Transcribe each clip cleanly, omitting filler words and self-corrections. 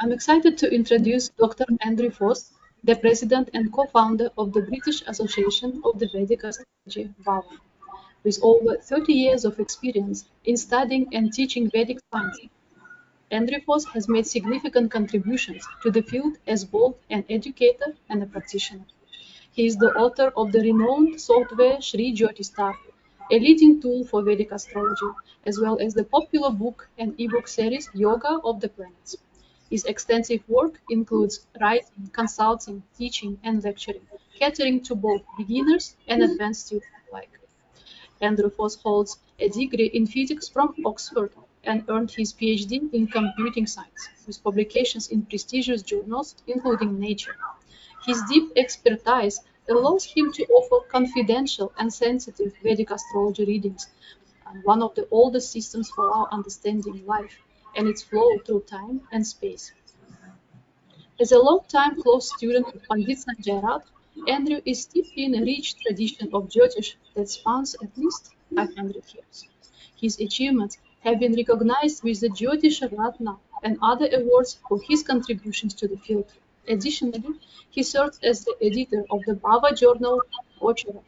I'm excited to introduce Dr. Andrew Foss, the president and co-founder of the British Association of the Vedic Astrology, BAVA. With over 30 years of experience in studying and teaching Vedic science, Andrew Foss has made significant contributions to the field as both an educator and a practitioner. He is the author of the renowned software Shri Jyoti Star, a leading tool for Vedic astrology, as well as the popular book and ebook series Yoga of the Planets. His extensive work includes writing, consulting, teaching, and lecturing, catering to both beginners and advanced students alike. Andrew Foss holds a degree in physics from Oxford and earned his PhD in computing science, with publications in prestigious journals, including Nature. His deep expertise allows him to offer confidential and sensitive Vedic astrology readings, one of the oldest systems for our understanding life and its flow through time and space. As a long-time close student of Pandit Sanjay Rath, Andrew is steeped in a rich tradition of Jyotish that spans at least 500 years. His achievements have been recognized with the Jyotish Ratna and other awards for his contributions to the field. Additionally, he serves as the editor of the Bhava journal Ochara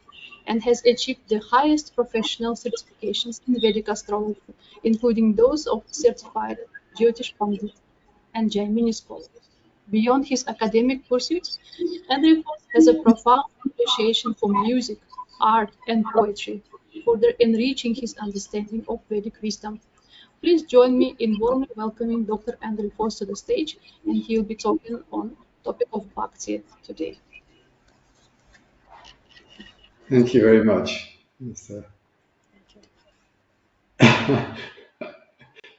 and has achieved the highest professional certifications in Vedic astrology, including those of certified Jyotish Pandit and Jaimini scholar. Beyond his academic pursuits, Andrew Foss has a profound appreciation for music, art, and poetry, further enriching his understanding of Vedic wisdom. Please join me in warmly welcoming Dr. Andrew Foss to the stage, and he'll be talking on topic of Bhakti today. Thank you very much.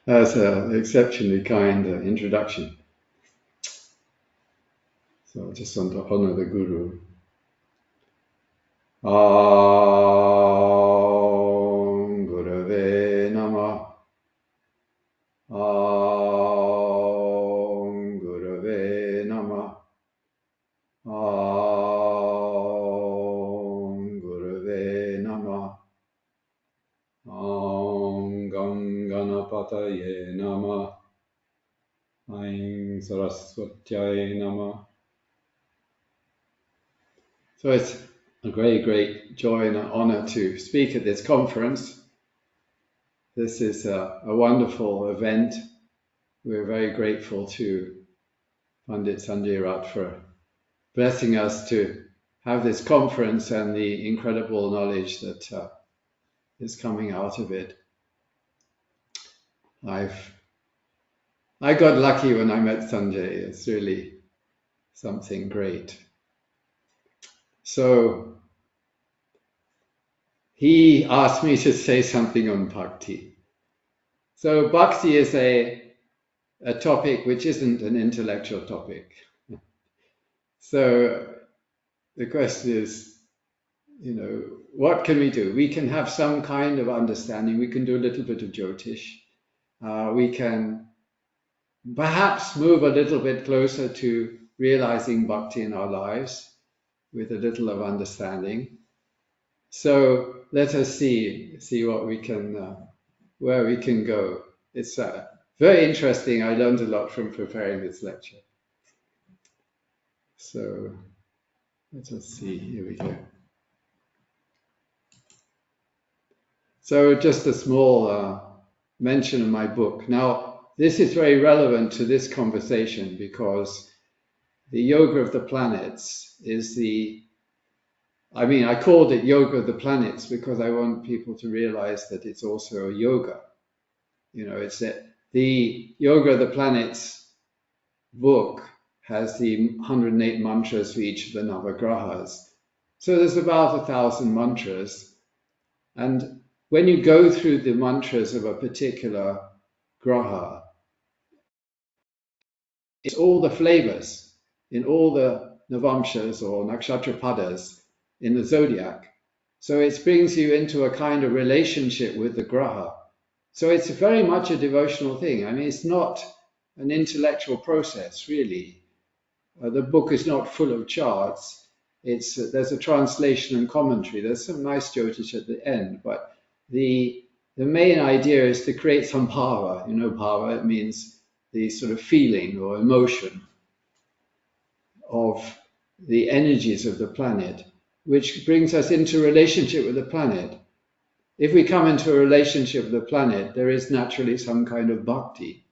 That's an exceptionally kind introduction. So I just want to honor the Guru. Om Gurave Namah. Om Gurave Namah. Om Gurave Namah. Om Ganganapataye Namah. Aim Saraswatyay Namah. So it's a great joy and an honor to speak at this conference. This is a wonderful event. We're very grateful to Pandit Sanjay Rath for blessing us to have this conference and the incredible knowledge that is coming out of it. I got lucky when I met Sanjay. It's really something great. So he asked me to say something on bhakti. So bhakti is a topic which isn't an intellectual topic. So the question is, what can we do? We can have some kind of understanding. We can do a little bit of Jyotish. We can perhaps move a little bit closer to realizing bhakti in our lives with a little of understanding. So let us see what we can, where we can go. It's very interesting. I learned a lot from preparing this lecture. So let us see. Here we go. So just a small mention of my book. Now, this is very relevant to this conversation because the Yoga of the Planets is I called it Yoga of the Planets because I want people to realize that it's also a yoga. It's the Yoga of the Planets book has the 108 mantras for each of the navagrahas. So there's about 1,000 mantras. And when you go through the mantras of a particular graha, it's all the flavors in all the navamshas or nakshatrapadas in the zodiac. So it brings you into a kind of relationship with the graha. So it's very much a devotional thing. It's not an intellectual process, really. The book is not full of charts. There's a translation and commentary. There's some nice Jyotish at the end, but the main idea is to create some bhava. Bhava, it means the sort of feeling or emotion of the energies of the planet, which brings us into relationship with the planet. If we come into a relationship with the planet, there is naturally some kind of bhakti.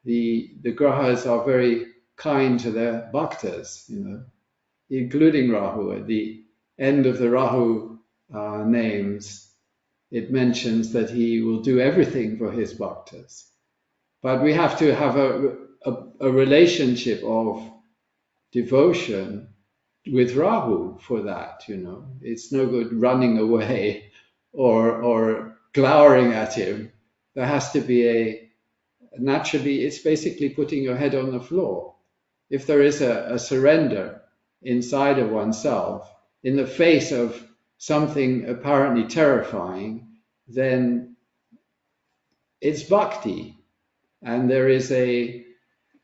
The grahas are very kind to their bhaktas, including Rahu. At the end of the Rahu names, it mentions that he will do everything for his bhaktas. But we have to have a relationship of devotion with Rahu for that, It's no good running away or glowering at him. There has to be naturally, it's basically putting your head on the floor. If there is a surrender inside of oneself in the face of something apparently terrifying, then it's bhakti, and there is a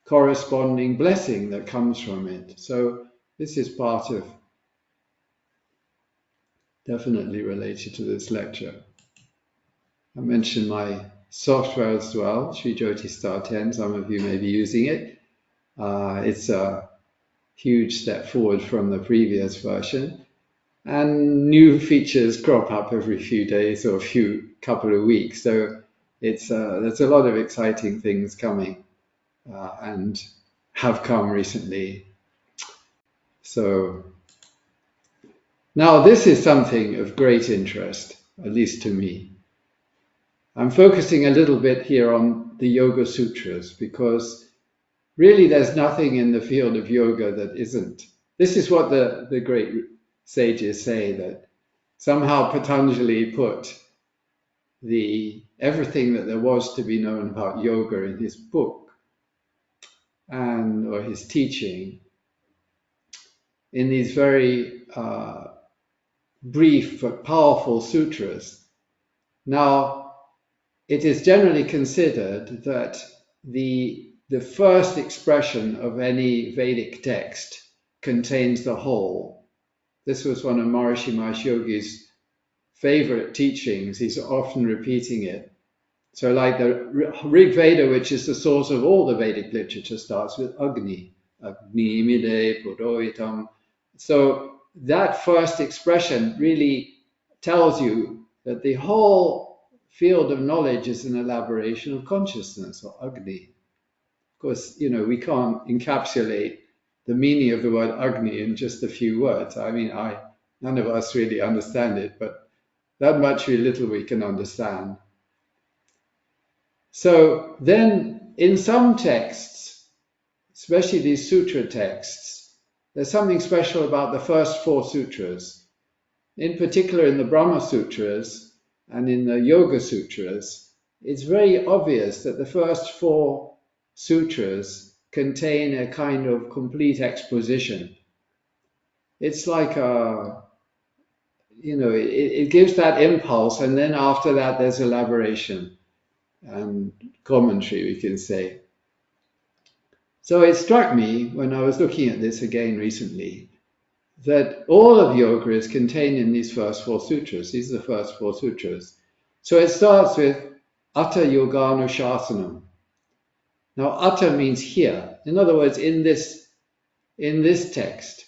corresponding blessing that comes from it. So this is part of, definitely related to this lecture. I mentioned my software as well, Shri Jyoti Star 10. Some of you may be using it. It's a huge step forward from the previous version. And new features crop up every few days or couple of weeks. So there's a lot of exciting things coming and have come recently. So now this is something of great interest, at least to me. I'm focusing a little bit here on the Yoga Sutras because really there's nothing in the field of yoga that isn't. This is what the great sages say, that somehow Patanjali put everything that there was to be known about yoga in his book or his teaching in these very brief but powerful sutras. Now, it is generally considered that the first expression of any Vedic text contains the whole. This was one of Maharishi Mahesh Yogi's favorite teachings. He's often repeating it. So like the Rig Veda, which is the source of all the Vedic literature, starts with Agni. Agni mide purohitam. So that first expression really tells you that the whole field of knowledge is an elaboration of consciousness, or Agni. Of course, we can't encapsulate the meaning of the word Agni in just a few words. I mean, none of us really understand it, but that much little we can understand. So then in some texts, especially these sutra texts, there's something special about the first 4 sutras. In particular in the Brahma Sutras and in the Yoga Sutras, it's very obvious that the first 4 sutras contain a kind of complete exposition. It's like it gives that impulse, and then after that there's elaboration and commentary, we can say. So it struck me when I was looking at this again recently that all of yoga is contained in these first 4 sutras. These are the first 4 sutras. So it starts with Atta Yoganushasanam. Now, Atta means here. In other words, in this text,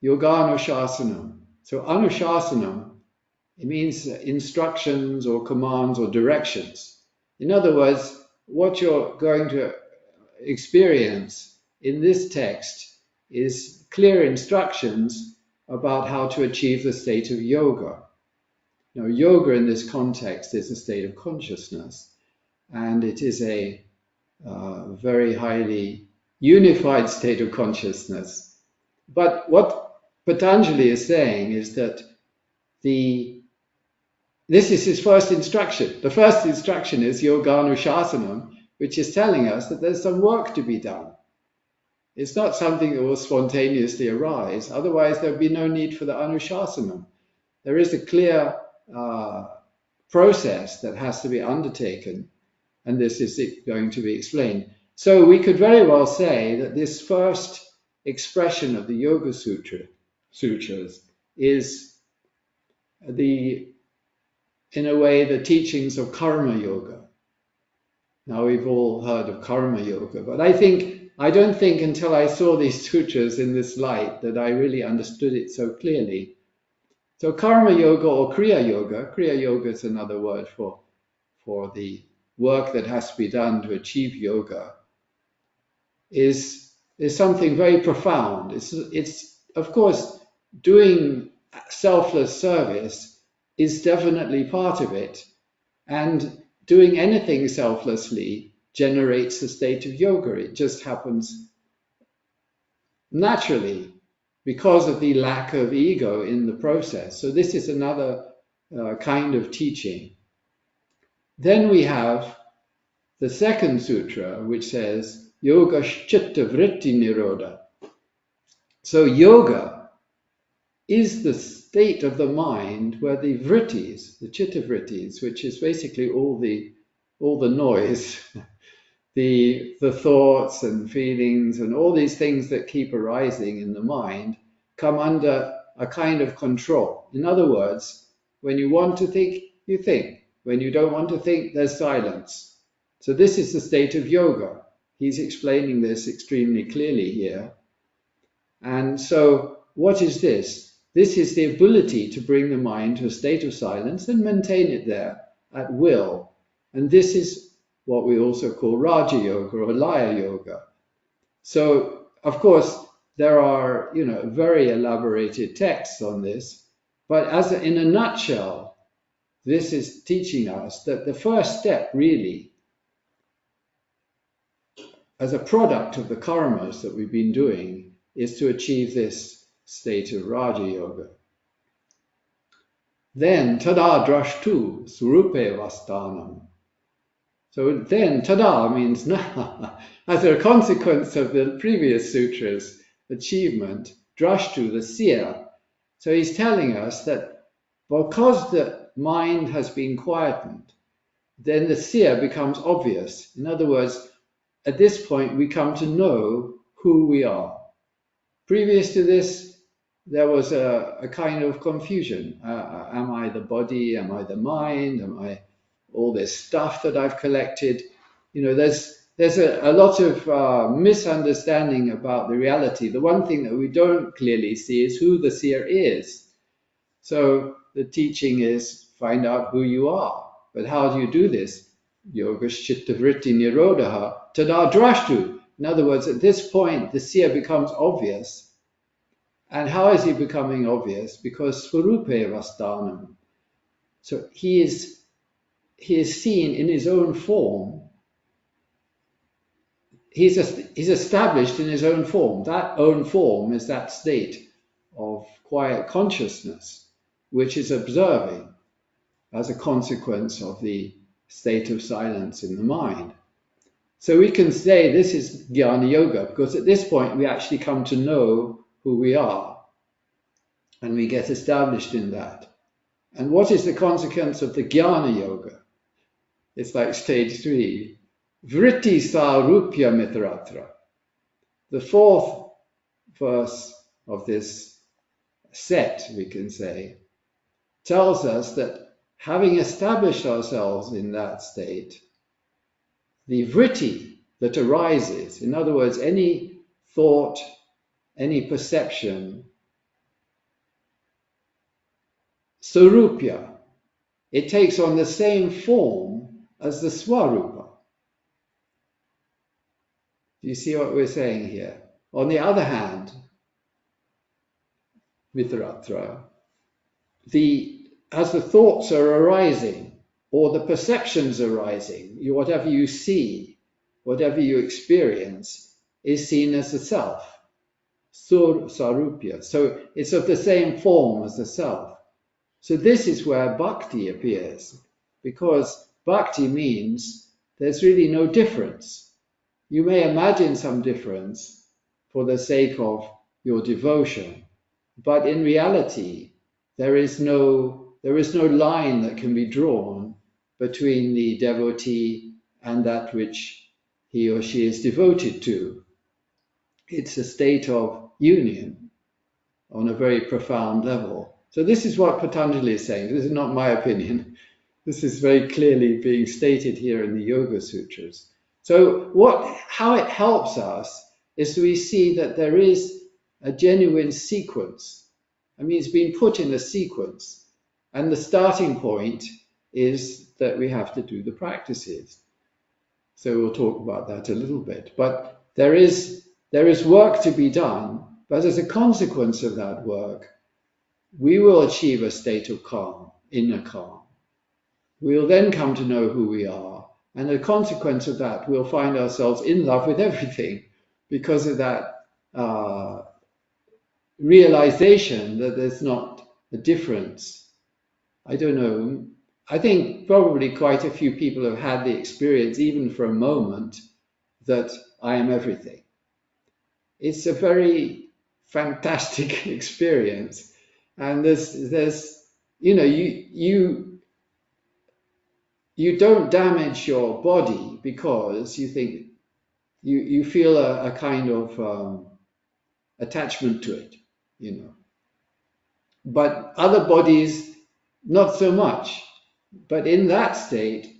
Yoganushasanam. So Anushasanam, it means instructions or commands or directions. In other words, what you're going to experience in this text is clear instructions about how to achieve the state of yoga. Now, yoga in this context is a state of consciousness, and it is a very highly unified state of consciousness. But what Patanjali is saying is that this is his first instruction. The first instruction is Yoganushasanam, which is telling us that there's some work to be done. It's not something that will spontaneously arise. Otherwise, there would be no need for the Anushasanam. There is a clear process that has to be undertaken, and this is going to be explained. So we could very well say that this first expression of the Yoga Sutras is in a way, the teachings of Karma Yoga. Now we've all heard of karma yoga, but I don't think until I saw these sutras in this light that I really understood it so clearly. So karma yoga or kriya yoga is another word for the work that has to be done to achieve yoga, is something very profound. It's of course doing selfless service is definitely part of it, and doing anything selflessly generates a state of yoga. It just happens naturally because of the lack of ego in the process. So this is another kind of teaching. Then we have the second sutra, which says yoga chitta vritti nirodha. So yoga is the state of the mind where the vrittis, the chitta vrittis, which is basically all the noise, the thoughts and feelings and all these things that keep arising in the mind, come under a kind of control. In other words, when you want to think, you think. When you don't want to think, there's silence. So this is the state of yoga. He's explaining this extremely clearly here. And so what is this? This is the ability to bring the mind to a state of silence and maintain it there at will. And this is what we also call Raja Yoga or Laya Yoga. So, of course, there are, very elaborated texts on this, but in a nutshell, this is teaching us that the first step really, as a product of the karmas that we've been doing, is to achieve this state of Raja Yoga. Then, tada drashtu surupe vastanam. So then, tada means now, as a consequence of the previous sutra's achievement, drashtu, the seer. So he's telling us that because the mind has been quietened, then the seer becomes obvious. In other words, at this point, we come to know who we are. Previous to this, there was a kind of confusion. Am I the body? Am I the mind? Am I all this stuff that I've collected? There's a lot of misunderstanding about the reality. The one thing that we don't clearly see is who the seer is. So the teaching is find out who you are. But how do you do this? Yoga chitta vritti nirodha tada drashtu. In other words, at this point, the seer becomes obvious. And how is he becoming obvious? Because swarupe vastanam. So he is seen in his own form. He's established in his own form. That own form is that state of quiet consciousness, which is observing as a consequence of the state of silence in the mind. So we can say this is Jnana Yoga, because at this point we actually come to know who we are, and we get established in that. And what is the consequence of the Jnana Yoga? It's like stage 3. Vritti sarupya mitratra. The fourth verse of this set, we can say, tells us that having established ourselves in that state, the vritti that arises, in other words, any thought, any perception, sarupya, it takes on the same form as the swarupa. Do you see what we're saying here? On the other hand, mitratra, as the thoughts are arising, or the perceptions arising, whatever you see, whatever you experience, is seen as the self, sarupya. So it's of the same form as the self. So this is where bhakti appears, because bhakti means there's really no difference. You may imagine some difference for the sake of your devotion, but in reality, there is no line that can be drawn between the devotee and that which he or she is devoted to. It's a state of union on a very profound level. So this is what Patanjali is saying. This is not my opinion. This is very clearly being stated here in the Yoga Sutras. So how it helps us is we see that there is a genuine sequence. I mean, it's been put in a sequence. And the starting point is that we have to do the practices. So we'll talk about that a little bit. But there is work to be done. But as a consequence of that work, we will achieve a state of calm, inner calm. We'll then come to know who we are. And the consequence of that, we'll find ourselves in love with everything because of that realization that there's not a difference. I don't know. I think probably quite a few people have had the experience, even for a moment, that I am everything. It's a very fantastic experience. And there's you don't damage your body because you think you feel a kind of attachment to it, But other bodies, not so much. But in that state,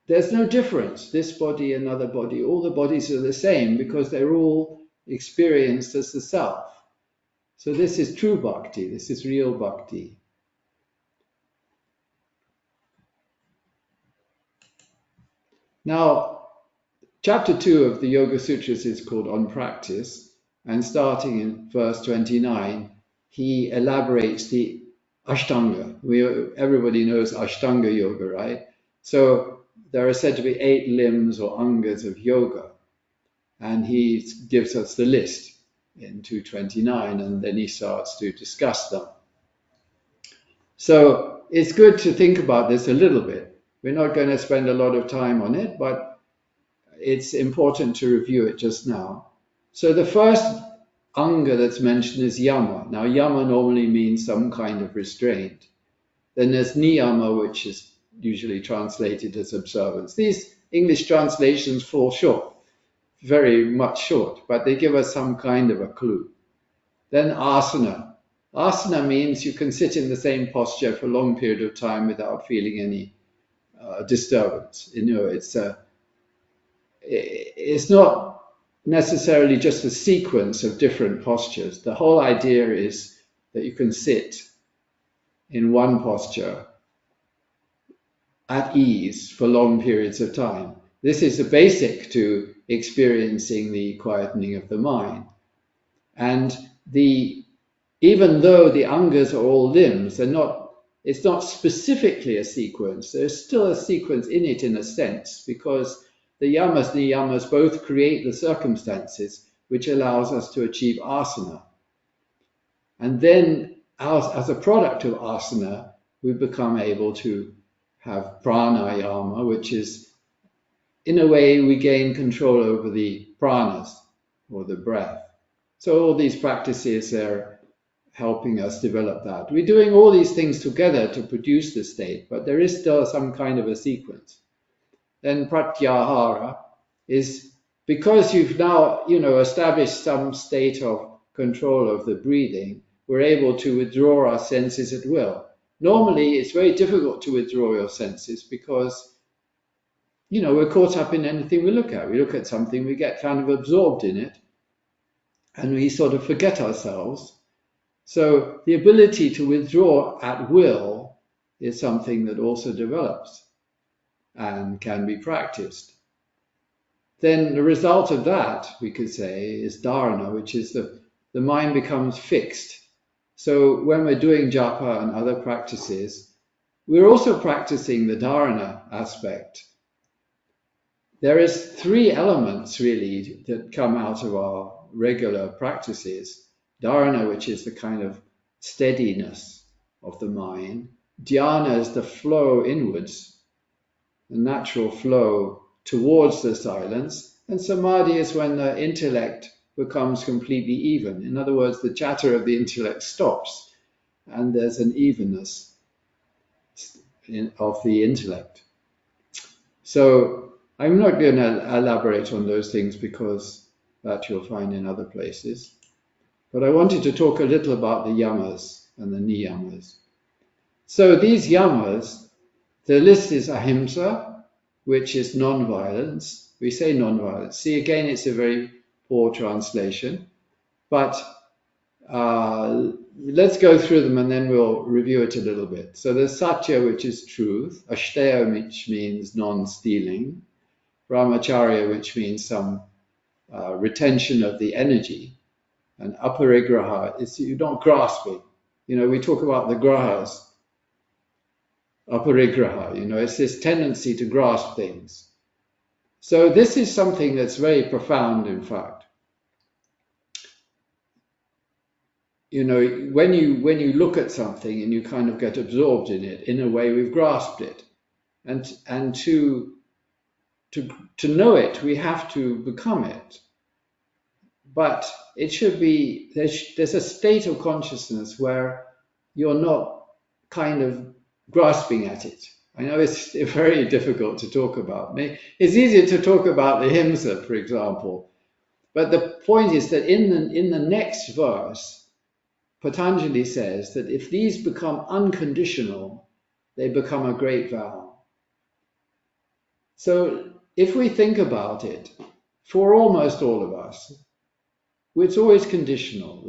there's no difference. This body, another body, all the bodies are the same because they're all experienced as the self. So this is true bhakti. This is real bhakti. Now, chapter 2 of the Yoga Sutras is called On Practice, and starting in verse 29, he elaborates the Ashtanga. Everybody knows Ashtanga Yoga, right? So there are said to be 8 limbs or angas of yoga, and he gives us the list in 229, and then he starts to discuss them. So it's good to think about this a little bit. We're not going to spend a lot of time on it, but it's important to review it just now. So the first anga that's mentioned is yama. Now, yama normally means some kind of restraint. Then there's niyama, which is usually translated as observance. These English translations fall short, very much short, but they give us some kind of a clue. Then asana. Asana means you can sit in the same posture for a long period of time without feeling any disturbance. It's not necessarily just a sequence of different postures. The whole idea is that you can sit in one posture at ease for long periods of time. This is the basic to experiencing the quietening of the mind. And even though the angas are all limbs, it's not specifically a sequence. There's still a sequence in it in a sense, because the yamas and niyamas both create the circumstances which allows us to achieve asana. And then as a product of asana, we become able to have pranayama, which is, in a way, we gain control over the pranas, or the breath. So all these practices are helping us develop that. We're doing all these things together to produce the state, but there is still some kind of a sequence. Then pratyahara is because you've now, established some state of control of the breathing, we're able to withdraw our senses at will. Normally, it's very difficult to withdraw your senses because, we're caught up in anything we look at. We look at something, we get kind of absorbed in it, and we sort of forget ourselves. So the ability to withdraw at will is something that also develops and can be practiced. Then the result of that, we could say, is dharana, which is the mind becomes fixed. So when we're doing japa and other practices, we're also practicing the dharana aspect. There is 3 elements really that come out of our regular practices. Dharana, which is the kind of steadiness of the mind. Dhyana is the flow inwards, the natural flow towards the silence. And samadhi is when the intellect becomes completely even. In other words, the chatter of the intellect stops and there's an evenness of the intellect. So I'm not going to elaborate on those things because that you'll find in other places. But I wanted to talk a little about the yamas and the niyamas. So these yamas The list is ahimsa, which is non-violence. We say non-violence. See, again, it's a very poor translation, but let's go through them and then we'll review it a little bit. So there's satya, which is truth, ashteya, which means non-stealing, brahmacharya, which means some retention of the energy, and aparigraha is you're not grasping. We talk about the grahas, aparigraha, it's this tendency to grasp things. So this is something that's very profound, in fact. When you look at something and you kind of get absorbed in it, in a way we've grasped it. And to know it, we have to become it. But it should be, there's a state of consciousness where you're not kind of grasping at it. I know it's very difficult to talk about. It's easier to talk about the himsa, for example. But the point is that in the next verse, Patanjali says that if these become unconditional, they become a great vow. So if we think about it, for almost all of us, it's always conditional.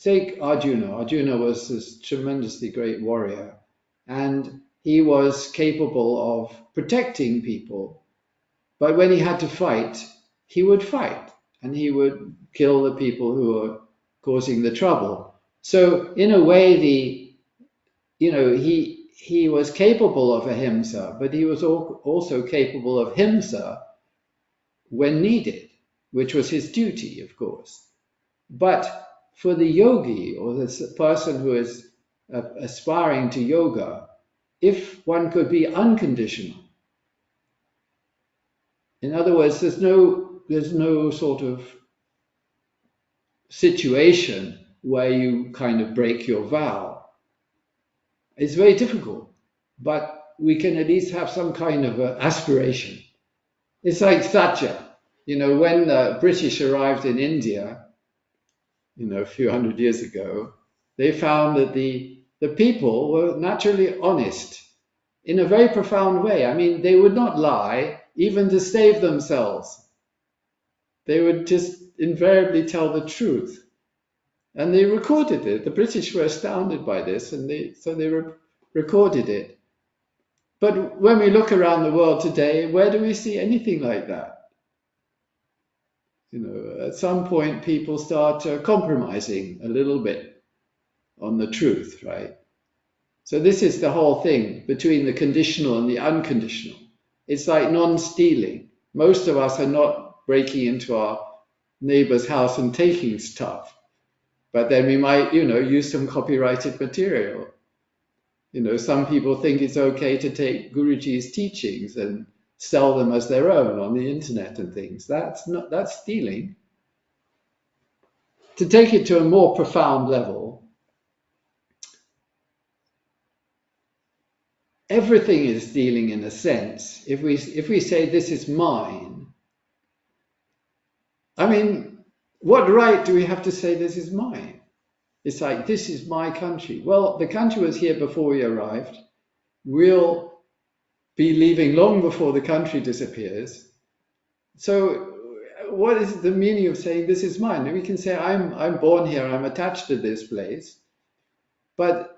Take Arjuna. Arjuna was this tremendously great warrior, and he was capable of protecting people. But when he had to fight, he would fight, and he would kill the people who were causing the trouble. So in a way, he was capable of ahimsa, but he was also capable of himsa when needed, which was his duty, of course. But for the yogi, or the person who is aspiring to yoga, if one could be unconditional, in other words, there's no sort of situation where you kind of break your vow. It's very difficult, but we can at least have some kind of aspiration. It's like satya. When the British arrived in India, a few hundred years ago, they found that the people were naturally honest in a very profound way. I mean, they would not lie even to save themselves. They would just invariably tell the truth. And they recorded it. The British were astounded by this, and so they recorded it. But when we look around the world today, where do we see anything like that? At some point, people start compromising a little bit on the truth, right? So this is the whole thing between the conditional and the unconditional. It's like non-stealing. Most of us are not breaking into our neighbor's house and taking stuff. But then we might, use some copyrighted material. Some people think it's okay to take Guruji's teachings and sell them as their own on the internet and things. That's stealing. To take it to a more profound level, everything is stealing in a sense. If we say this is mine, I mean, what right do we have to say this is mine? It's like, this is my country. Well, the country was here before we arrived. We'll be leaving long before the country disappears. So what is the meaning of saying this is mine? We can say I'm born here, I'm attached to this place. But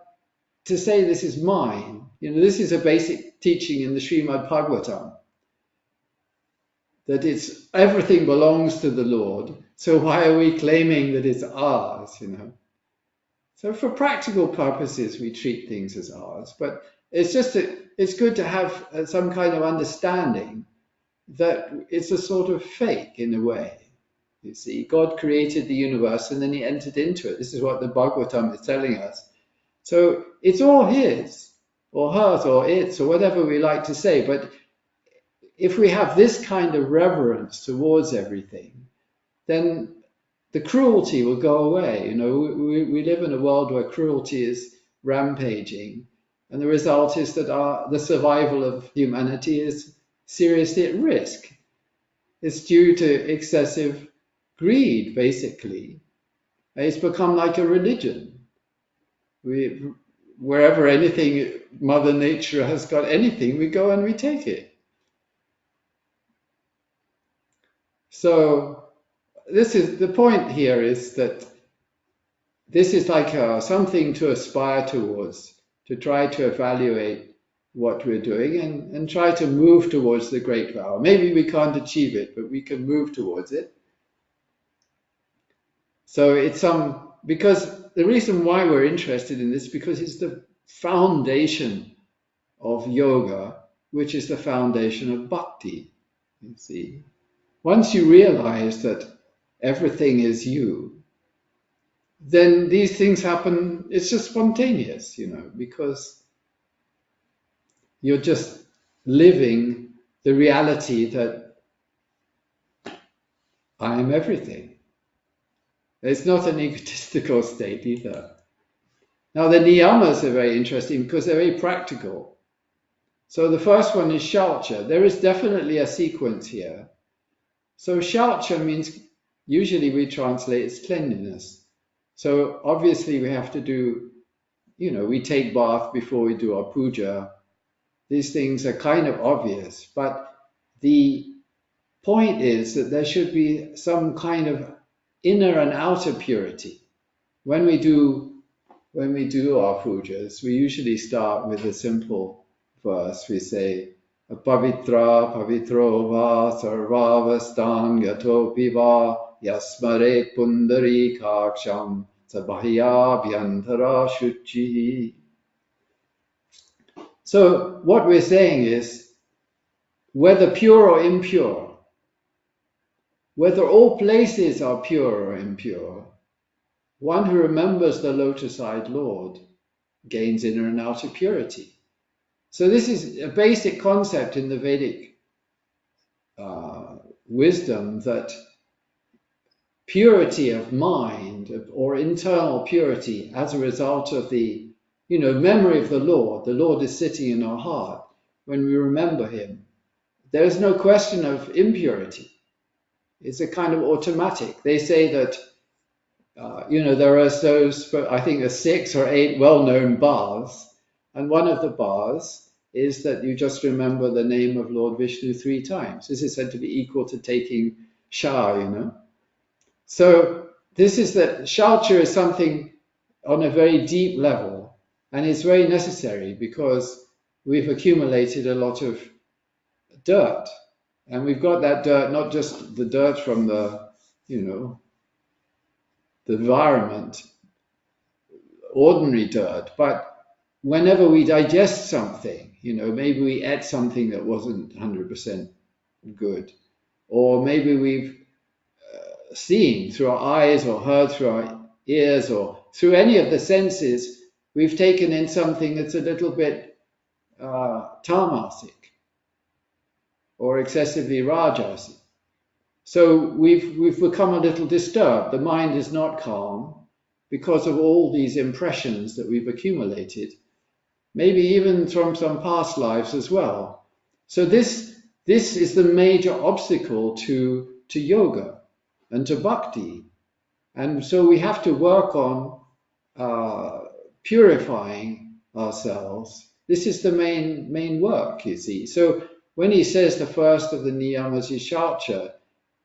to say this is mine, this is a basic teaching in the Srimad Bhagavatam, that it's everything belongs to the Lord. So why are we claiming that it's ours, So for practical purposes, we treat things as ours, but it's good to have some kind of understanding that it's a sort of fake in a way. You see, God created the universe and then he entered into it. This is what the Bhagavatam is telling us. So it's all his, or hers, or its, or whatever we like to say. But if we have this kind of reverence towards everything, then the cruelty will go away. We live in a world where cruelty is rampaging, and the result is that the survival of humanity is seriously at risk. It's due to excessive greed, basically. It's become like a religion. wherever anything, Mother Nature has got anything, we go and we take it. So this is the point here, is that this is like something to aspire towards, to try to evaluate what we're doing and try to move towards the great vow. Maybe we can't achieve it, but we can move towards it. So it's because the reason why we're interested in this, because it's the foundation of yoga, which is the foundation of bhakti. You see, once you realize that everything is you, then these things happen. It's just spontaneous, because you're just living the reality that I am everything. It's not an egotistical state either. Now, the niyamas are very interesting because they're very practical. So the first one is shaucha. There is definitely a sequence here. So shaucha means, usually we translate as cleanliness. So obviously we have to do, we take bath before we do our puja. These things are kind of obvious, but the point is that there should be some kind of inner and outer purity. When we do our pujas, we usually start with a simple verse. We say, Pavitra pavitro va sarvavastan gatopi va yasmare pundari kaksham sabahya bhyantara shuchi. So what we're saying is, whether pure or impure, whether all places are pure or impure, one who remembers the lotus-eyed Lord gains inner and outer purity. So this is a basic concept in the Vedic wisdom, that purity of mind or internal purity as a result of the memory of the Lord is sitting in our heart when we remember him. There is no question of impurity. It's a kind of automatic. They say that there are those, I think, 6 or 8 well-known bars, and one of the bars is that you just remember the name of Lord Vishnu 3 times. This is said to be equal to taking shower, So this is that shaucha is something on a very deep level, and it's very necessary because we've accumulated a lot of dirt, and we've got that dirt, not just the dirt from the environment, ordinary dirt, but whenever we digest something, maybe we ate something that wasn't 100% good, or maybe we've seen through our eyes or heard through our ears or through any of the senses, we've taken in something that's a little bit tamasic or excessively rajasic. So we've become a little disturbed. The mind is not calm because of all these impressions that we've accumulated, maybe even from some past lives as well. So this is the major obstacle to yoga and to bhakti. And so we have to work on purifying ourselves. This is the main work, you see. So when he says the first of the niyamas is shaucha,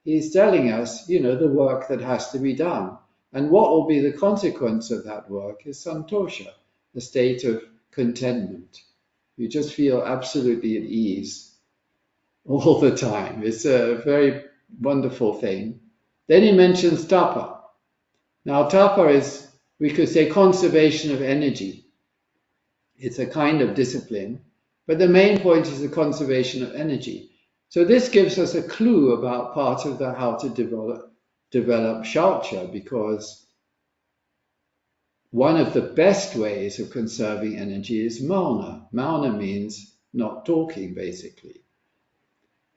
he's telling us, the work that has to be done. And what will be the consequence of that work is santosha, the state of contentment. You just feel absolutely at ease all the time. It's a very wonderful thing. Then he mentions tapa. Now tapa is, we could say, conservation of energy. It's a kind of discipline, but the main point is the conservation of energy. So this gives us a clue about part of how to develop shaucha, because one of the best ways of conserving energy is mauna. Mauna means not talking, basically.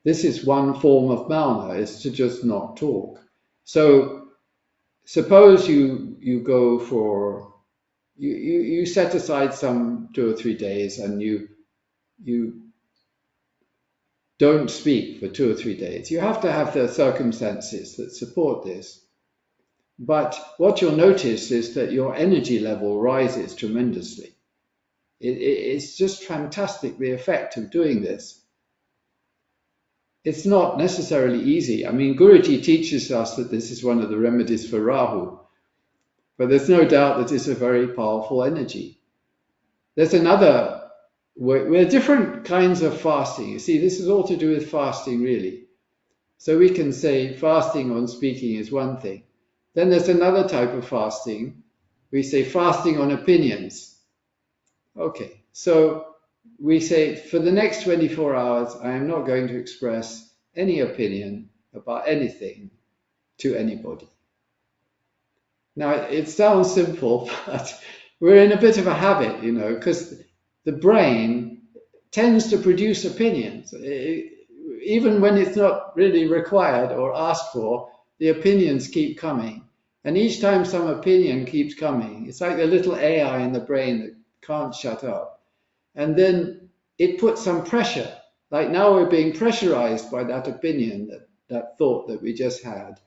This is one form of mauna, is to just not talk. So suppose you go for, you set aside some 2 or 3 days and you don't speak for 2 or 3 days. You have to have the circumstances that support this. But what you'll notice is that your energy level rises tremendously. It's just fantastic, the effect of doing this. It's not necessarily easy. I mean, Guruji teaches us that this is one of the remedies for Rahu, but there's no doubt that it's a very powerful energy. There's another, we're different kinds of fasting. You see, this is all to do with fasting, really. So we can say fasting on speaking is one thing. Then there's another type of fasting. We say fasting on opinions. Okay, so we say for the next 24 hours, I am not going to express any opinion about anything to anybody. Now, it sounds simple, but we're in a bit of a habit, you know, because the brain tends to produce opinions. Even when it's not really required or asked for, the opinions keep coming. And each time some opinion keeps coming, it's like the little AI in the brain that can't shut up. And then it puts some pressure. Like now we're being pressurized by that opinion, that thought that we just had,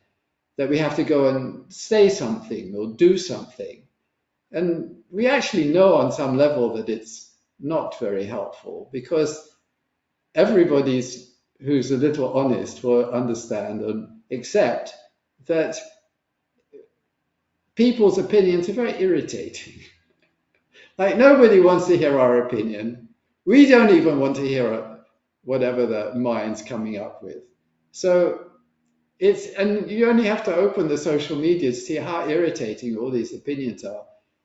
that we have to go and say something or do something. And we actually know on some level that it's not very helpful, because everybody who's a little honest will understand and accept that people's opinions are very irritating. Like nobody wants to hear our opinion. We don't even want to hear whatever the mind's coming up with. So and you only have to open the social media to see how irritating all these opinions are.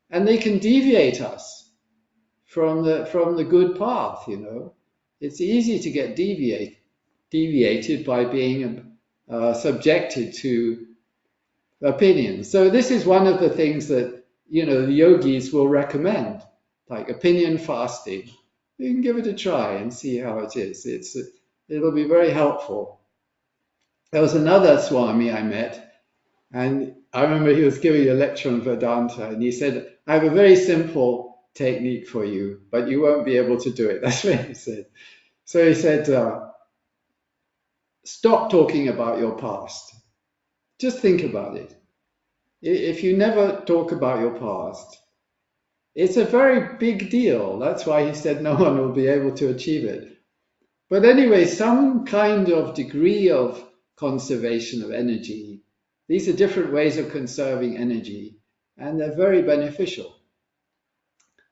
And they can deviate us from the good path, you know. It's easy to get deviated by being subjected to opinions. So this is one of the things that, you know, the yogis will recommend, like opinion fasting. You can give it a try and see how it is. It'll be very helpful. There was another Swami I met, and I remember he was giving a lecture on Vedanta, and he said, I have a very simple technique for you, but you won't be able to do it. That's what he said. So he said, stop talking about your past. Just think about it. If you never talk about your past, it's a very big deal. That's why he said no one will be able to achieve it. But anyway, some kind of degree of conservation of energy. These are different ways of conserving energy, and they're very beneficial.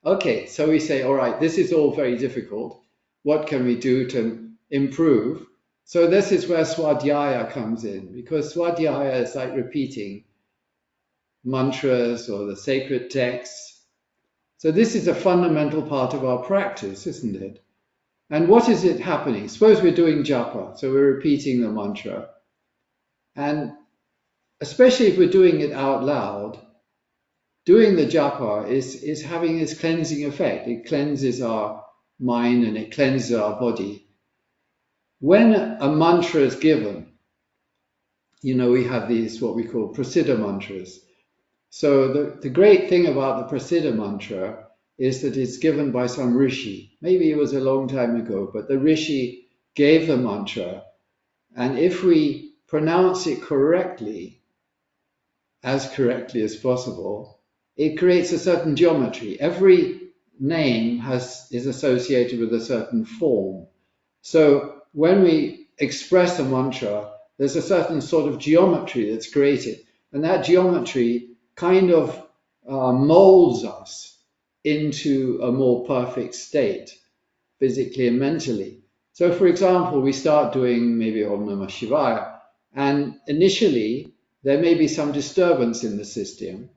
Okay, so we say, all right, this is all very difficult. What can we do to improve? So this is where Swadhyaya comes in, because Swadhyaya is like repeating mantras or the sacred texts. So this is a fundamental part of our practice, isn't it? And what is it happening? Suppose we're doing japa, so we're repeating the mantra. And especially if we're doing it out loud, doing the japa is having this cleansing effect. It cleanses our mind and it cleanses our body. When a mantra is given, you know, we have these, what we call prasiddha mantras. So the great thing about the prasiddha mantra is that it's given by some rishi. Maybe it was a long time ago, but the rishi gave the mantra. And if we pronounce it correctly, as correctly as possible, it creates a certain geometry. Every name is associated with a certain form. So when we express a mantra, there's a certain sort of geometry that's created. And that geometry kind of molds us into a more perfect state, physically and mentally. So for example, we start doing maybe Om Namah Shivaya, and initially there may be some disturbance in the system,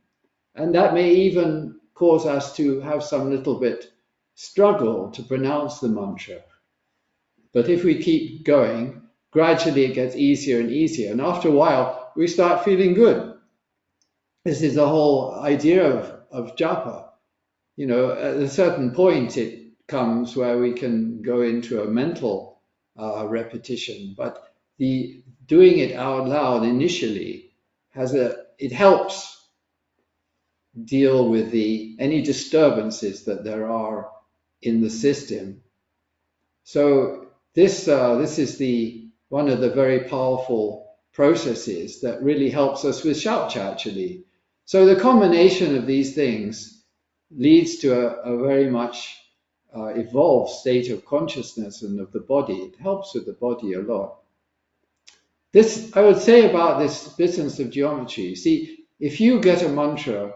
and that may even cause us to have some little bit struggle to pronounce the mantra. But if we keep going, gradually it gets easier and easier, and after a while we start feeling good. This is the whole idea of japa. You know, at a certain point it comes where we can go into a mental repetition, but the doing it out loud initially it helps deal with any disturbances that there are in the system. So this is one of the very powerful processes that really helps us with shaucha, actually. So the combination of these things leads to a very much evolved state of consciousness and of the body. It helps with the body a lot. This, I would say about this business of geometry, see, if you get a mantra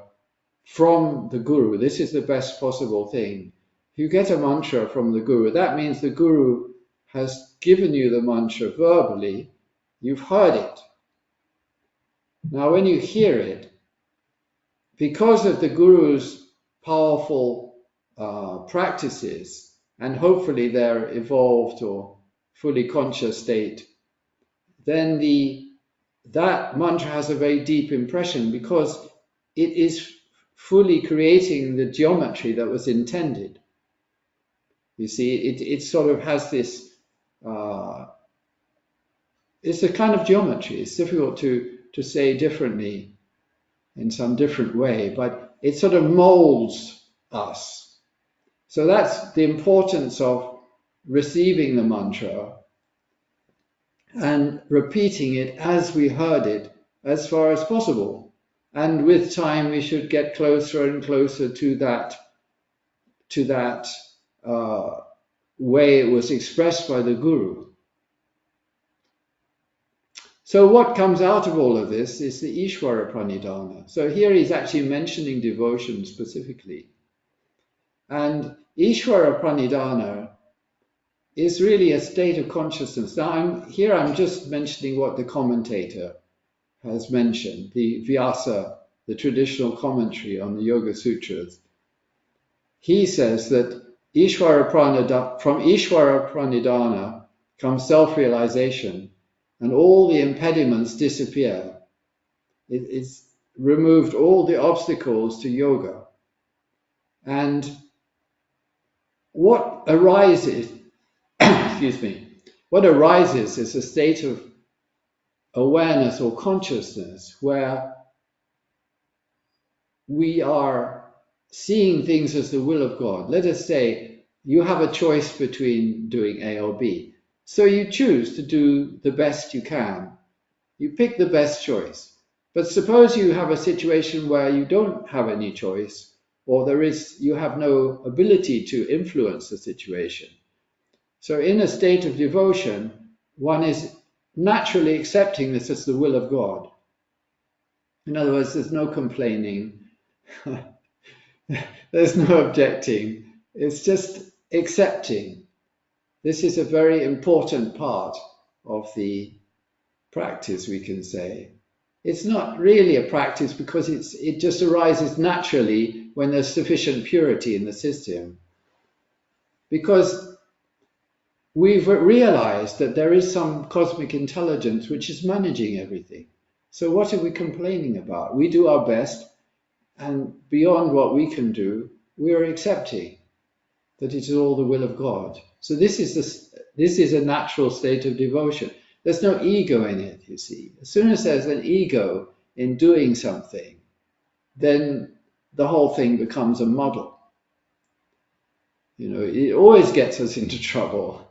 from the guru, this is the best possible thing. If you get a mantra from the guru, that means the guru has given you the mantra verbally, you've heard it. Now, when you hear it, because of the guru's powerful practices, and hopefully their evolved or fully conscious state, then that mantra has a very deep impression because it is fully creating the geometry that was intended. You see, it sort of has this, it's a kind of geometry. It's difficult to say differently in some different way, but it sort of molds us. So that's the importance of receiving the mantra and repeating it as we heard it as far as possible. And with time, we should get closer and closer to that way it was expressed by the guru. So what comes out of all of this is the Ishvara Pranidhana. So here he's actually mentioning devotion specifically. And Ishvara Pranidhana is really a state of consciousness. Now I'm just mentioning what the commentator has mentioned, the Vyasa, the traditional commentary on the Yoga Sutras. He says that from Ishvara Pranidhana comes self-realization, and all the impediments disappear. It's removed all the obstacles to yoga. And what arises, excuse me, what arises is a state of awareness or consciousness where we are seeing things as the will of God. Let us say you have a choice between doing A or B. So you choose to do the best you can. You pick the best choice. But suppose you have a situation where you don't have any choice, or you have no ability to influence the situation. So in a state of devotion, one is naturally accepting this as the will of God. In other words, there's no complaining. There's no objecting. It's just accepting. This is a very important part of the practice, we can say. It's not really a practice because it just arises naturally when there's sufficient purity in the system. Because we've realized that there is some cosmic intelligence which is managing everything. So what are we complaining about? We do our best, and beyond what we can do, we are accepting that it is all the will of God. So this is a natural state of devotion. There's no ego in it, you see. As soon as there's an ego in doing something, then the whole thing becomes a muddle. You know, it always gets us into trouble.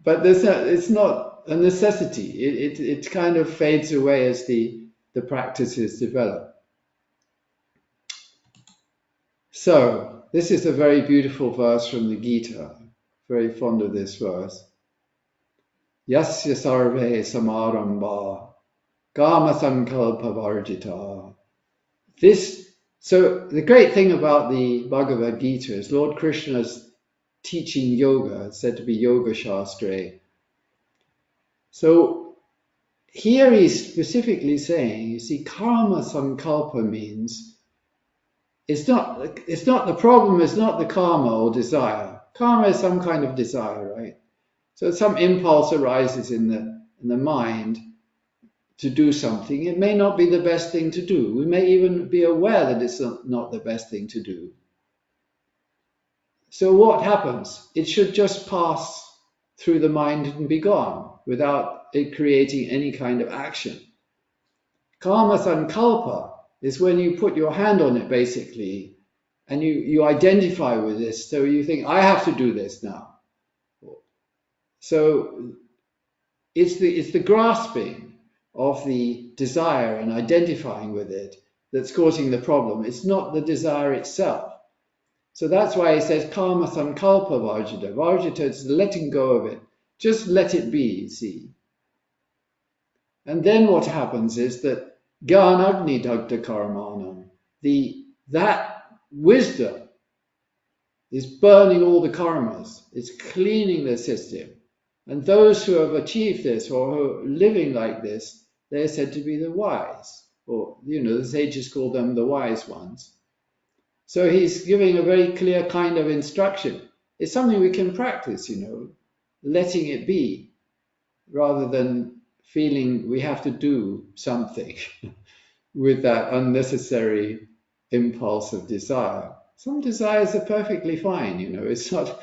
But it's not a necessity. It kind of fades away as the practices develop. So, this is a very beautiful verse from the Gita. Very fond of this verse. Yasya sarve samarambha kama sankalpa varjita. So the great thing about the Bhagavad Gita is Lord Krishna's teaching yoga. It's said to be Yoga Shastra. So here he's specifically saying, you see, karma sankalpa means it's not the problem is not the karma or desire. Karma is some kind of desire, right? So some impulse arises in the mind to do something. It may not be the best thing to do. We may even be aware that it's not the best thing to do. So what happens? It should just pass through the mind and be gone without it creating any kind of action. Karma sankalpa is when you put your hand on it, basically, and you identify with this. So you think, I have to do this now. So it's the grasping of the desire and identifying with it that's causing the problem. It's not the desire itself. So that's why he says karma sankalpa varjita. Varjita is letting go of it. Just let it be, see. And then what happens is that Gyanagni Dagda Karmanam, that wisdom is burning all the karmas, it's cleaning the system. And those who have achieved this or who are living like this, they're said to be the wise. Or, the sages call them the wise ones. So he's giving a very clear kind of instruction. It's something we can practice, letting it be, rather than feeling we have to do something with that unnecessary impulse of desire. Some desires are perfectly fine, it's not,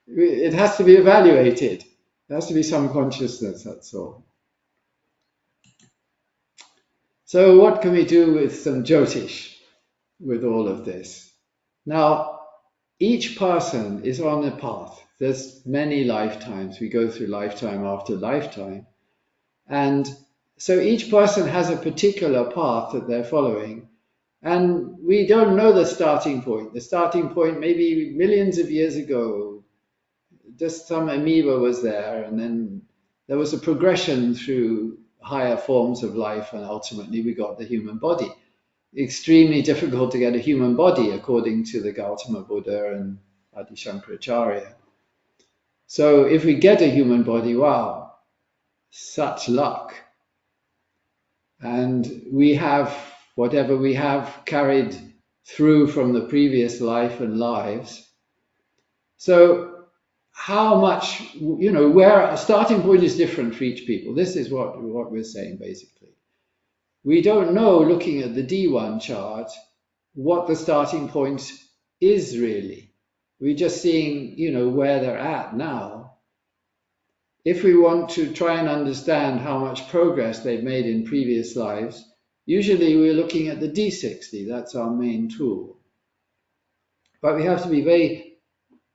it has to be evaluated. There has to be some consciousness, that's all. So what can we do with some Jyotish with all of this? Now, each person is on a path. There's many lifetimes. We go through lifetime after lifetime. And so each person has a particular path that they're following. And we don't know the starting point. The starting point maybe millions of years ago, just some amoeba was there, and then there was a progression through higher forms of life, and ultimately we got the human body. Extremely difficult to get a human body, according to the Gautama Buddha and Adi Shankaracharya. So if we get a human body, wow, such luck. And we have whatever we have carried through from the previous life and lives. So how much, where a starting point is different for each people. This is what we're saying, basically. We don't know, looking at the D1 chart, what the starting point is really. We're just seeing, where they're at now. If we want to try and understand how much progress they've made in previous lives, usually we're looking at the D60. That's our main tool. But we have to be very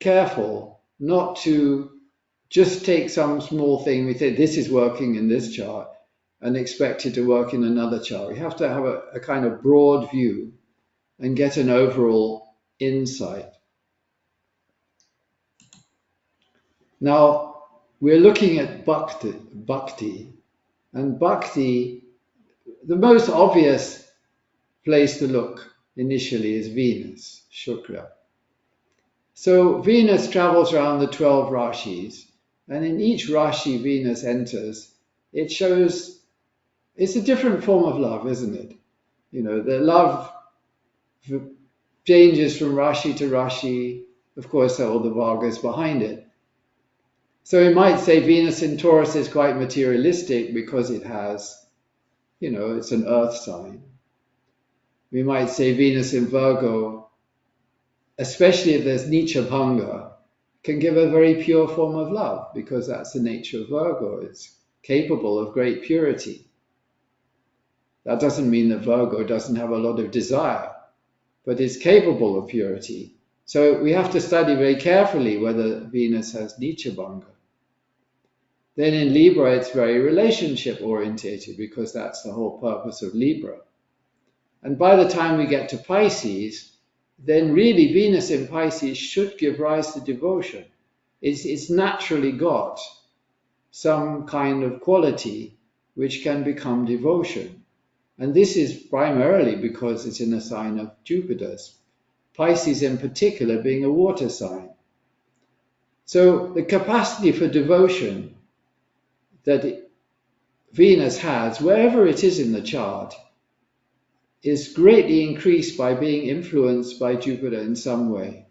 careful not to just take some small thing. We say this is working in this chart and expect it to work in another chart. We have to have a kind of broad view and get an overall insight. Now, we're looking at bhakti, and bhakti, the most obvious place to look initially is Venus, Shukra. So Venus travels around the 12 rashis, and in each rashi Venus enters, it shows, it's a different form of love, isn't it? The love changes from rashi to rashi. Of course, there are all the vargas behind it. So we might say Venus in Taurus is quite materialistic because it has, it's an earth sign. We might say Venus in Virgo, especially if there's Nicha Bhanga, can give a very pure form of love because that's the nature of Virgo. It's capable of great purity. That doesn't mean that Virgo doesn't have a lot of desire, but it's capable of purity. So we have to study very carefully whether Venus has Nicha Bhanga. Then in Libra, it's very relationship orientated because that's the whole purpose of Libra. And by the time we get to Pisces, then really Venus in Pisces should give rise to devotion. It's naturally got some kind of quality which can become devotion. And this is primarily because it's in a sign of Jupiter's. Pisces in particular being a water sign. So the capacity for devotion that Venus has, wherever it is in the chart, is greatly increased by being influenced by Jupiter in some way.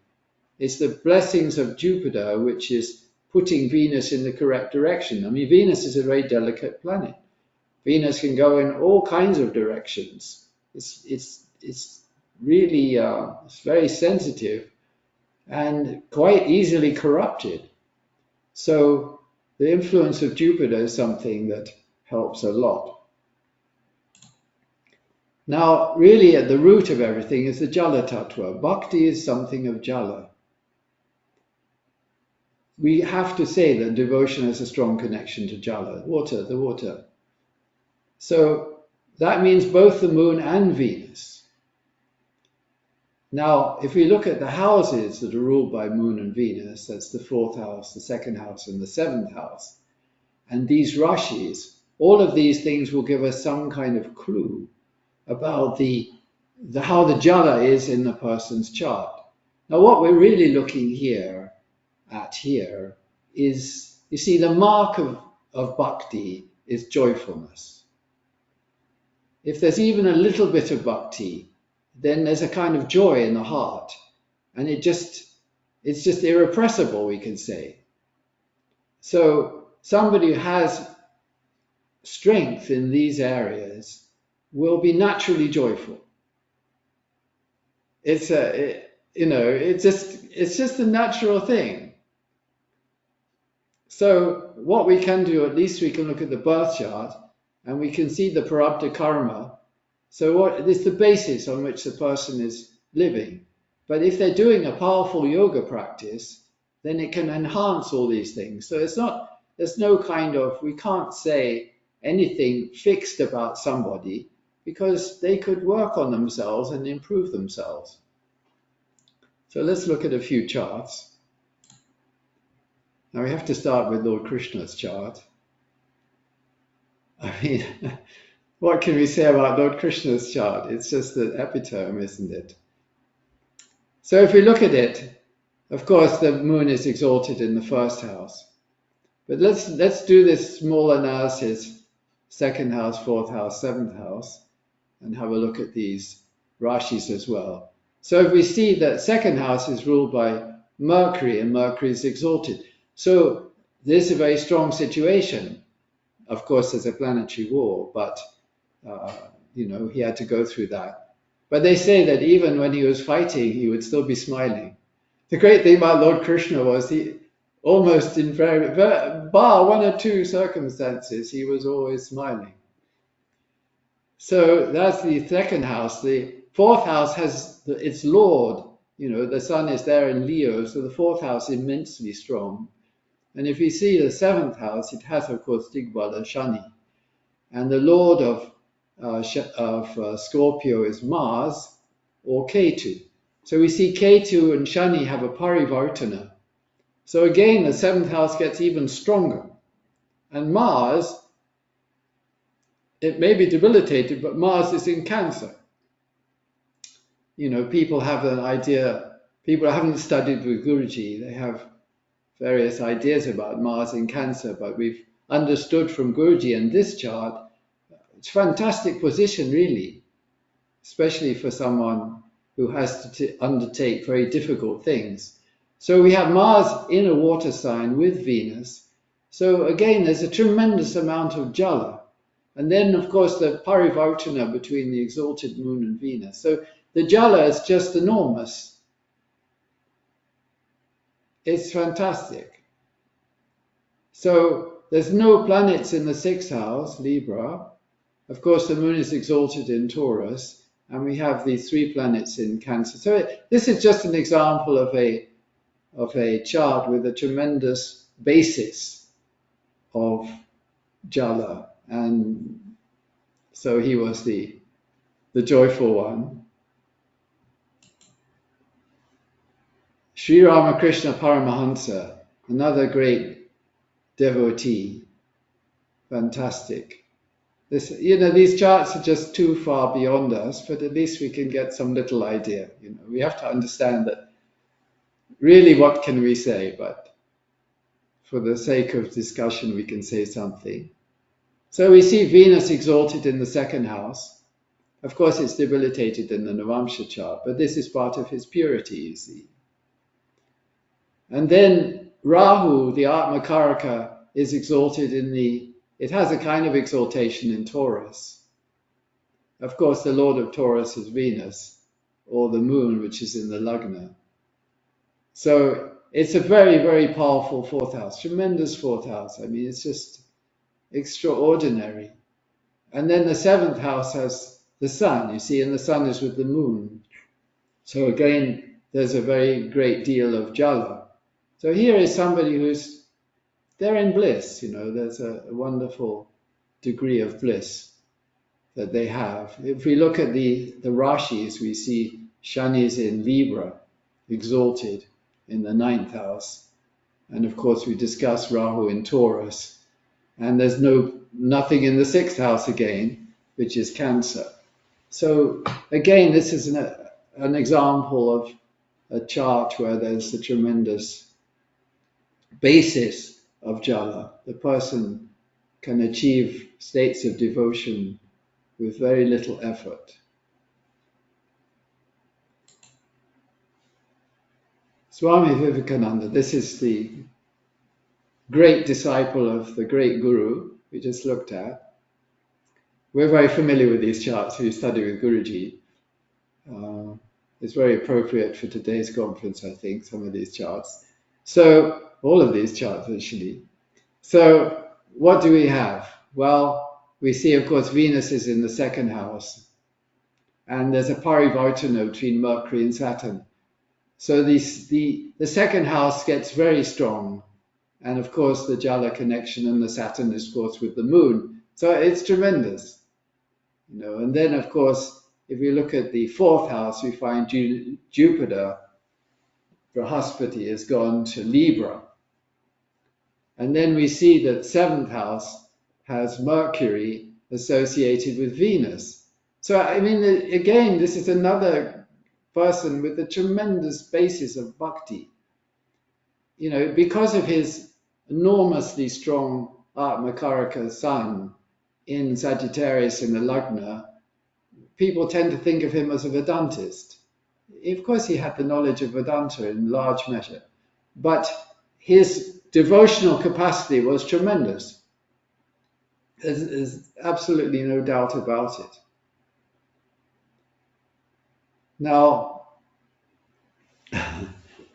It's the blessings of Jupiter which is putting Venus in the correct direction. I mean, Venus is a very delicate planet. Venus can go in all kinds of directions. It's really it's very sensitive and quite easily corrupted. So the influence of Jupiter is something that helps a lot. Now, really at the root of everything is the Jala Tattva. Bhakti is something of Jala. We have to say that devotion has a strong connection to Jala, water, the water. So that means both the moon and Venus. Now, if we look at the houses that are ruled by Moon and Venus, that's the 4th house, the 2nd house, and the 7th house, and these rashis, all of these things will give us some kind of clue about how the jala is in the person's chart. Now, what we're really looking at here is, you see, the mark of bhakti is joyfulness. If there's even a little bit of bhakti, then there's a kind of joy in the heart, and it's just irrepressible, we can say. So somebody who has strength in these areas will be naturally joyful. It's just a natural thing. So what we can do, at least we can look at the birth chart and we can see the prarabdha karma. So it's the basis on which the person is living. But if they're doing a powerful yoga practice, then it can enhance all these things. So there's no kind of, we can't say anything fixed about somebody, because they could work on themselves and improve themselves. So let's look at a few charts. Now we have to start with Lord Krishna's chart. I mean, what can we say about Lord Krishna's chart? It's just the epitome, isn't it? So if we look at it, of course, the moon is exalted in the 1st house. But let's do this small analysis, 2nd house, 4th house, 7th house, and have a look at these rashis as well. So if we see that 2nd house is ruled by Mercury, and Mercury is exalted. So there's a very strong situation. Of course, there's a planetary war, but he had to go through that. But they say that even when he was fighting, he would still be smiling. The great thing about Lord Krishna was he almost bar 1 or 2 circumstances, he was always smiling. So that's the 2nd house. The 4th house has its lord. The sun is there in Leo, so the 4th house is immensely strong. And if we see the 7th house, it has, of course, Digbala, Shani. And the lord of Scorpio is Mars or Ketu. So we see Ketu and Shani have a parivartana. So again, the 7th house gets even stronger. And Mars, it may be debilitated, but Mars is in Cancer. People have an idea, people haven't studied with Guruji, they have various ideas about Mars in Cancer, but we've understood from Guruji and this chart, it's a fantastic position really, especially for someone who has to undertake very difficult things. So we have Mars in a water sign with Venus. So again, there's a tremendous amount of jala. And then, of course, the parivartana between the exalted moon and Venus. So the jala is just enormous. It's fantastic. So there's no planets in the 6th house, Libra. Of course, the moon is exalted in Taurus, and we have these 3 planets in Cancer. So this is just an example of a chart with a tremendous basis of jala. And so he was the joyful one. Sri Ramakrishna Paramahansa, another great devotee. Fantastic. These charts are just too far beyond us, but at least we can get some little idea. We have to understand that really what can we say, but for the sake of discussion, we can say something. So we see Venus exalted in the 2nd house. Of course, it's debilitated in the Navamsha chart, but this is part of his purity, you see. And then Rahu, the Atmakaraka, is exalted it has a kind of exaltation in Taurus. Of course, the lord of Taurus is Venus, or the moon, which is in the Lagna. So it's a very, very powerful 4th house, tremendous 4th house. I mean, it's just extraordinary. And then the 7th house has the sun, you see, and the sun is with the moon. So again, there's a very great deal of jala. So here is somebody they're in bliss, there's a wonderful degree of bliss that they have. If we look at the rashis, we see Shani is in Libra, exalted in the 9th house. And of course, we discussed Rahu in Taurus. And there's nothing in the 6th house again, which is Cancer. So again, this is an example of a chart where there's a tremendous basis of jala. The person can achieve states of devotion with very little effort. Swami Vivekananda, this is the great disciple of the great guru we just looked at. We're very familiar with these charts. We study with Guruji. It's very appropriate for today's conference, I think, some of these charts. So, all of these charts, actually. So, what do we have? Well, we see, of course, Venus is in the 2nd house. And there's a parivartana between Mercury and Saturn. So, the 2nd house gets very strong. And, of course, the Jala connection and the Saturn is, of course, with the moon. So, it's tremendous. And then, of course, if we look at the 4th house, we find Jupiter, Brahaspati, has gone to Libra. And then we see that 7th house has Mercury associated with Venus. So, I mean, again, this is another person with a tremendous basis of bhakti. Because of his enormously strong Atmakaraka sun in Sagittarius in the Lagna, people tend to think of him as a Vedantist. Of course, he had the knowledge of Vedanta in large measure, but his devotional capacity was tremendous. There's absolutely no doubt about it. Now,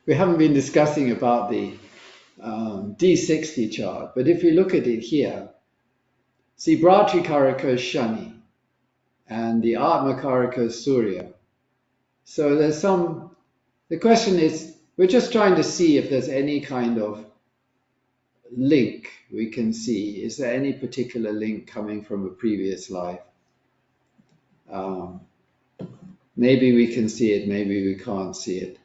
we haven't been discussing about the D60 chart, but if we look at it here, see Bhratrikaraka is Shani, and the Atmakaraka is Surya. So the question is, we're just trying to see if there's any kind of link we can see. Is there any particular link coming from a previous life? Maybe we can see it, maybe we can't see it.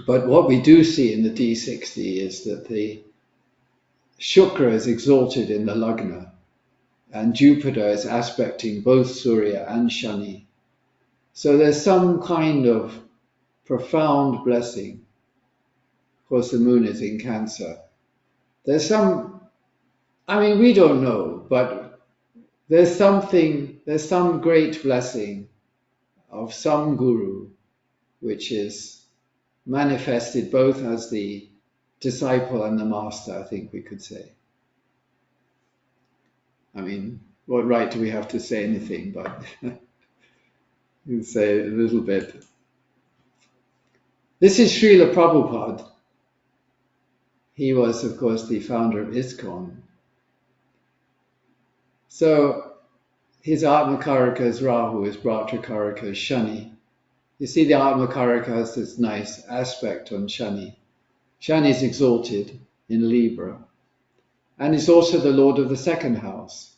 But what we do see in the D60 is that the Shukra is exalted in the Lagna, and Jupiter is aspecting both Surya and Shani. So there's some kind of profound blessing. Of course, the moon is in Cancer. There's we don't know, but there's some great blessing of some guru, which is manifested both as the disciple and the master, I think we could say. What right do we have to say anything, but you can say a little bit. This is Srila Prabhupada. He was, of course, the founder of ISKCON. So his Atmakaraka is Rahu, his Bhratrikaraka is Shani. You see the Atmakaraka has this nice aspect on Shani. Shani is exalted in Libra. And it's also the lord of the 2nd house.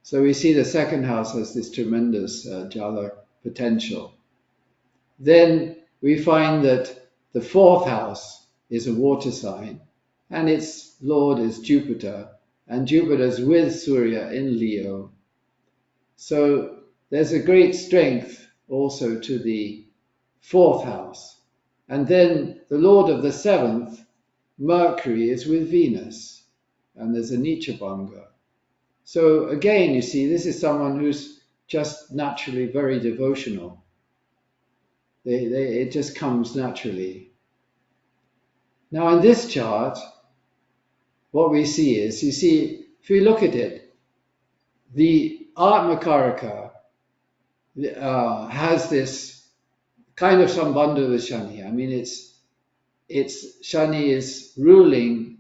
So we see the 2nd house has this tremendous Jala potential. Then we find that the 4th house is a water sign, and its lord is Jupiter, and Jupiter is with Surya in Leo. So there's a great strength also to the 4th house. And then the lord of the 7th, Mercury, is with Venus, and there's a Nichabanga. So again, you see, this is someone who's just naturally very devotional. It just comes naturally. Now in this chart, what we see is, you see, if we look at it, the Atmakaraka has this kind of Sambandha with Shani. It's Shani is ruling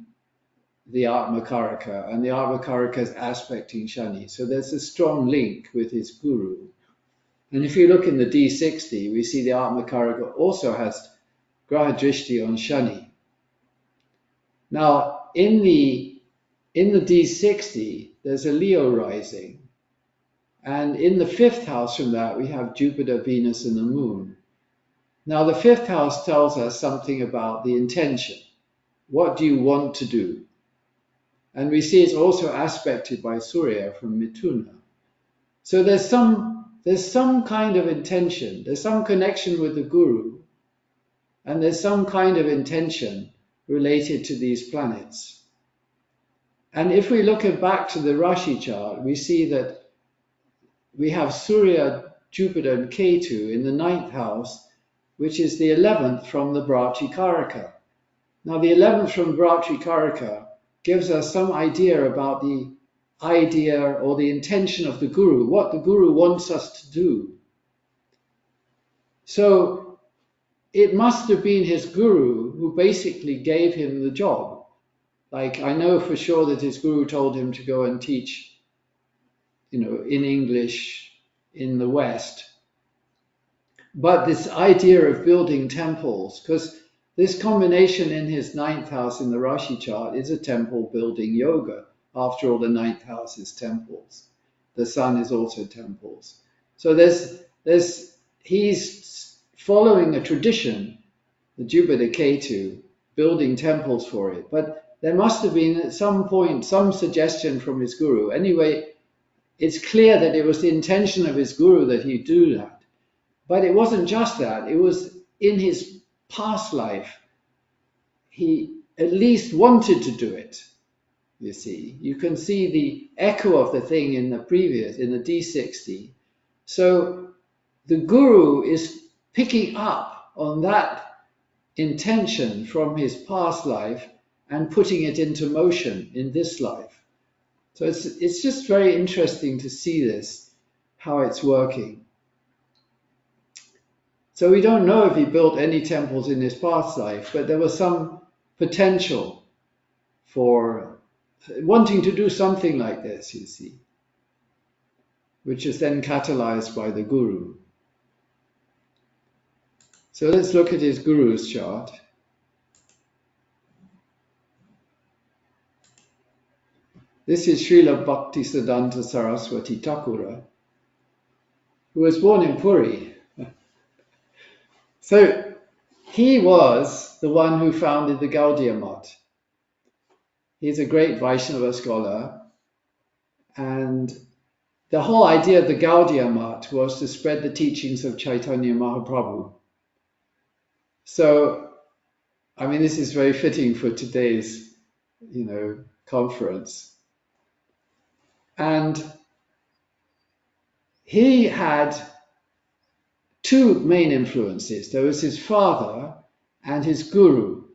the Atmakaraka, and the Atmakaraka is aspecting Shani. So there's a strong link with his guru. And if you look in the D60, we see the Atmakaraka also has Graha Drishti on Shani. Now, in the D60, there's a Leo rising, And in the 5th house from that, we have Jupiter, Venus, and the Moon. Now, the 5th house tells us something about the intention. What do you want to do? And we see it's also aspected by Surya from Mithuna. So there's some kind of intention, there's some connection with the Guru, and there's some kind of intention related to these planets. And if we look back to the Rashi chart, we see that we have Surya, Jupiter, and Ketu in the 9th house, which is the 11th from the Bharati Karaka. Now, the 11th from Bharati Karaka gives us some idea about the idea or the intention of the Guru, what the Guru wants us to do. So it must have been his Guru who basically gave him the job. Like, I know for sure that his Guru told him to go and teach, in English in the West. But this idea of building temples, because this combination in his 9th house in the Rashi chart is a temple building yoga. After all, the 9th house is temples. The sun is also temples. So he's following a tradition, the Jupiter Ketu, building temples for it. But there must have been at some point some suggestion from his Guru. Anyway, it's clear that it was the intention of his Guru that he do that. But it wasn't just that. It was in his past life. He at least wanted to do it, you see. You can see the echo of the thing in the D60. So the Guru is picking up on that intention from his past life and putting it into motion in this life. So it's just very interesting to see this, how it's working. So we don't know if he built any temples in his past life, but there was some potential for wanting to do something like this, you see, which is then catalyzed by the Guru. So let's look at his Guru's chart. This is Srila Bhaktisiddhanta Saraswati Thakura, who was born in Puri. So he was the one who founded the Gaudiya Math. He's a great Vaishnava scholar, and the whole idea of the Gaudiya Math was to spread the teachings of Chaitanya Mahaprabhu. So, I mean, this is very fitting for today's, conference. And he had two main influences. There was his father and his Guru.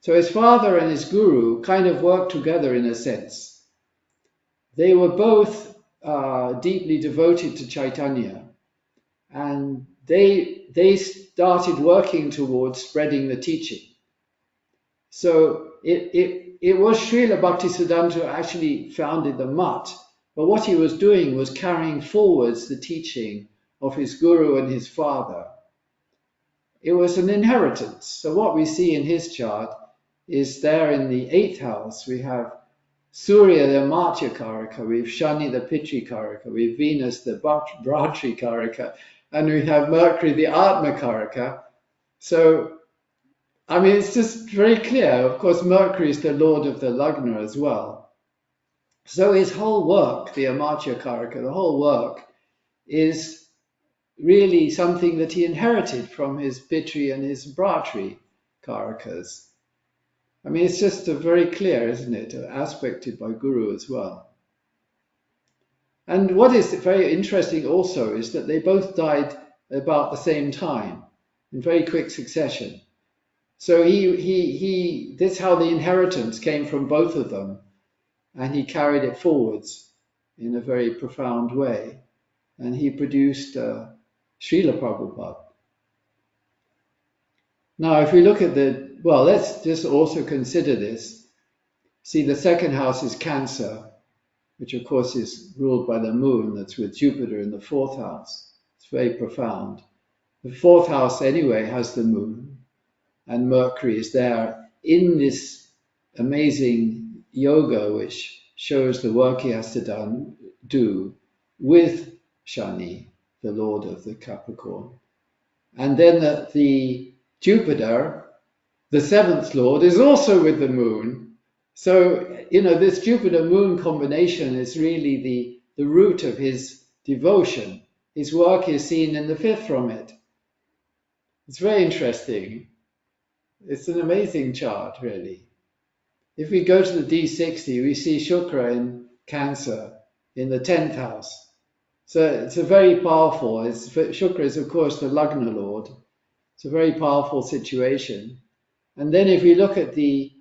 So his father and his Guru kind of worked together in a sense. They were both deeply devoted to Chaitanya, and they started working towards spreading the teaching. So it was Srila Bhaktisiddhanta who actually founded the Math, but what he was doing was carrying forwards the teaching of his Guru and his father. It was an inheritance. So what we see in his chart is there in the 8th house, we have Surya, the Amartya Karaka, we have Shani, the Pitri Karaka, we have Venus, the Bhatri Karaka, and we have Mercury, the Atma Karaka. So, I mean, it's just very clear. Of course, Mercury is the lord of the Lagna as well. So his whole work, the Amartya Karaka, the whole work is really something that he inherited from his Pitri and his Bhatri Karakas. I mean, it's just very clear, isn't it? Aspected by Guru as well. And what is very interesting also is that they both died about the same time, in very quick succession. So that's how the inheritance came from both of them, and he carried it forwards in a very profound way. And he produced Srila Prabhupada. Now, if we look at let's just also consider this. See, the 2nd house is Cancer, which of course is ruled by the moon, that's with Jupiter in the 4th house. It's very profound. The 4th house anyway has the moon, and Mercury is there in this amazing yoga which shows the work he has to do with Shani, the lord of the Capricorn. And then the Jupiter, the seventh lord, is also with the moon. So, this Jupiter-moon combination is really the root of his devotion. His work is seen in the fifth from it. It's very interesting. It's an amazing chart, really. If we go to the D60, we see Shukra in Cancer in the 10th house. So it's a very powerful, Shukra is of course the Lagna Lord. It's a very powerful situation. And then if we look at the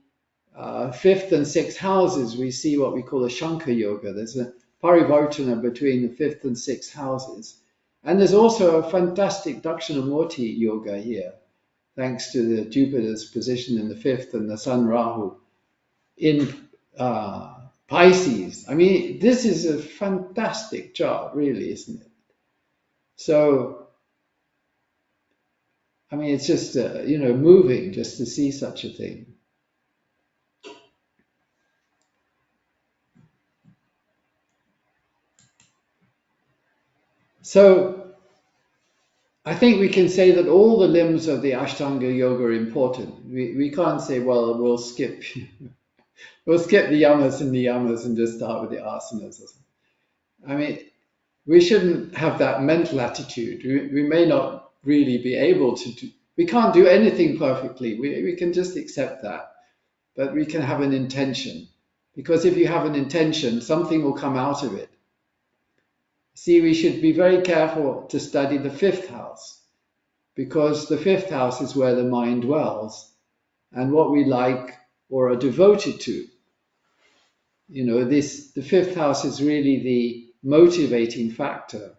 fifth and sixth houses, we see what we call a Shankar Yoga. There's a parivartana between the fifth and sixth houses. And there's also a fantastic Dakshinamurti Yoga here, thanks to the Jupiter's position in the fifth and the Sun Rahu in Pisces. I mean, this is a fantastic chart, really, isn't it? So, I mean, it's just, moving just to see such a thing. So, I think we can say that all the limbs of the Ashtanga Yoga are important. We can't say, well, we'll skip we'll skip the yamas and niyamas and just start with the asanas or something. I mean, we shouldn't have that mental attitude. We may not really be able to do, we can't do anything perfectly. We can just accept that. But we can have an intention. Because if you have an intention, something will come out of it. See, we should be very careful to study the fifth house, because the fifth house is where the mind dwells and what we like or are devoted to. The fifth house is really the motivating factor.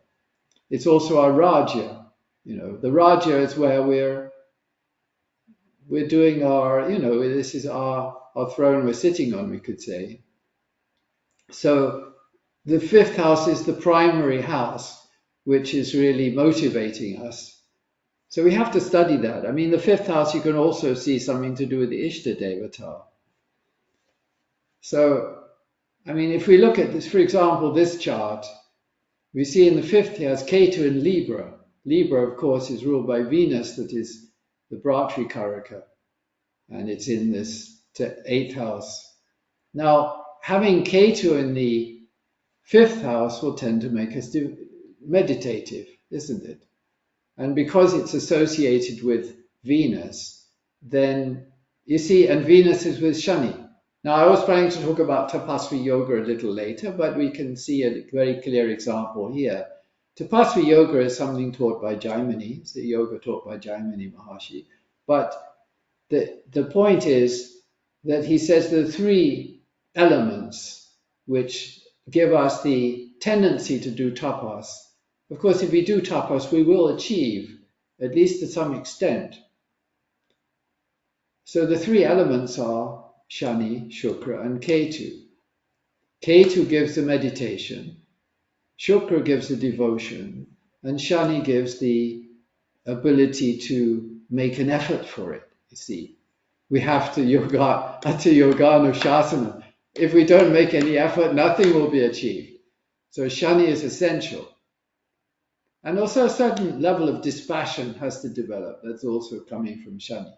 It's also our Raja. The Raja is where we're doing our, this is our throne we're sitting on, we could say. So the fifth house is the primary house, which is really motivating us. So we have to study that. I mean, the fifth house, you can also see something to do with the Ishta Devata. So, I mean, if we look at this, for example, this chart, we see in the fifth house, Ketu in Libra. Libra, of course, is ruled by Venus, that is the Bhratri Karaka, and it's in this eighth house. Now, having Ketu in the fifth house will tend to make us meditative, isn't it? And because it's associated with Venus, then you see, and Venus is with Shani. Now, I was planning to talk about Tapasvi Yoga a little later, but we can see a very clear example here. Tapasvi Yoga is something taught by Jaimini. It's the yoga taught by Jaimini Maharshi. But the point is that he says there are three elements which give us the tendency to do tapas. Of course, if we do tapas, we will achieve, at least to some extent. So the three elements are Shani, Shukra, and Ketu. Ketu gives the meditation, Shukra gives the devotion, and Shani gives the ability to make an effort for it, you see. We have to yoga, ati yoganushasana. If we don't make any effort, nothing will be achieved. So Shani is essential. And also a certain level of dispassion has to develop. That's also coming from Shani.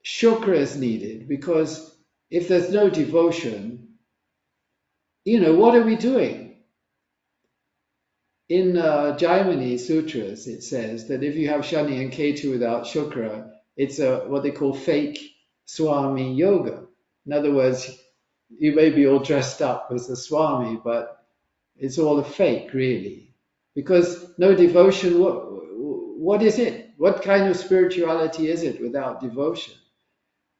Shukra is needed because if there's no devotion, what are we doing? In Jaimini Sutras, it says that if you have Shani and Ketu without Shukra, it's what they call fake Swami Yoga. In other words, you may be all dressed up as a Swami, but it's all a fake, really. Because no devotion, what is it? What kind of spirituality is it without devotion?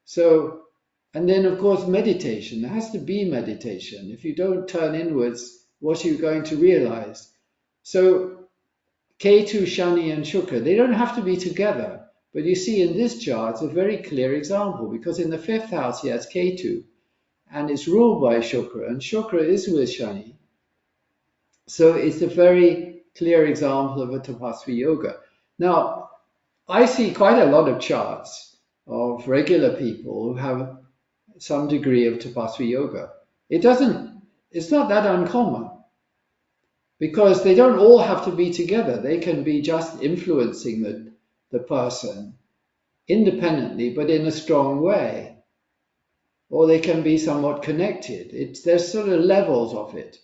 So, and then of course meditation. There has to be meditation. If you don't turn inwards, what are you going to realize? So, Ketu, Shani, and Shukra, they don't have to be together. But you see in this chart, it's a very clear example, because in the fifth house he has Ketu, and it's ruled by Shukra, and Shukra is with Shani. So it's a very clear example of a Tapasvi Yoga. Now, I see quite a lot of charts of regular people who have some degree of Tapasvi Yoga. It's not that uncommon. because they don't all have to be together. They can be just influencing the person independently, but in a strong way. Or they can be somewhat connected. There's sort of levels of it.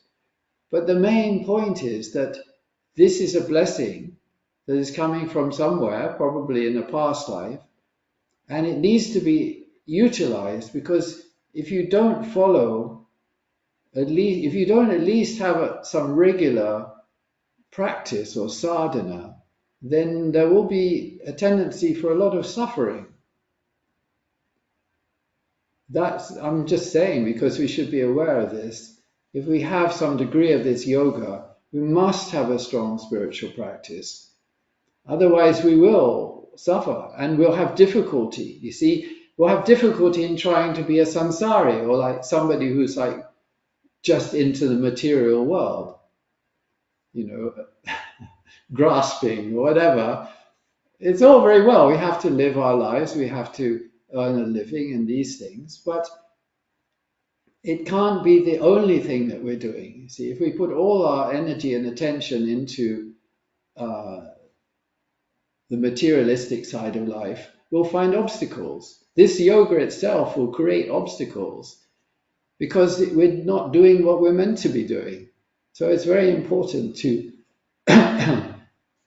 But the main point is that this is a blessing that is coming from somewhere, probably in a past life, and it needs to be utilized, because if you don't follow, if you don't at least have some regular practice or sadhana, then there will be a tendency for a lot of suffering. I'm just saying, because we should be aware of this. If we have some degree of this yoga, we must have a strong spiritual practice. Otherwise, we will suffer and we'll have difficulty. You see, we'll have difficulty in trying to be a samsari, or like somebody who's like just into the material world, grasping or whatever. It's all very well. We have to live our lives. We have to earn a living and these things, but it can't be the only thing that we're doing. You see, if we put all our energy and attention into the materialistic side of life, we'll find obstacles. This yoga itself will create obstacles because we're not doing what we're meant to be doing. So it's very important to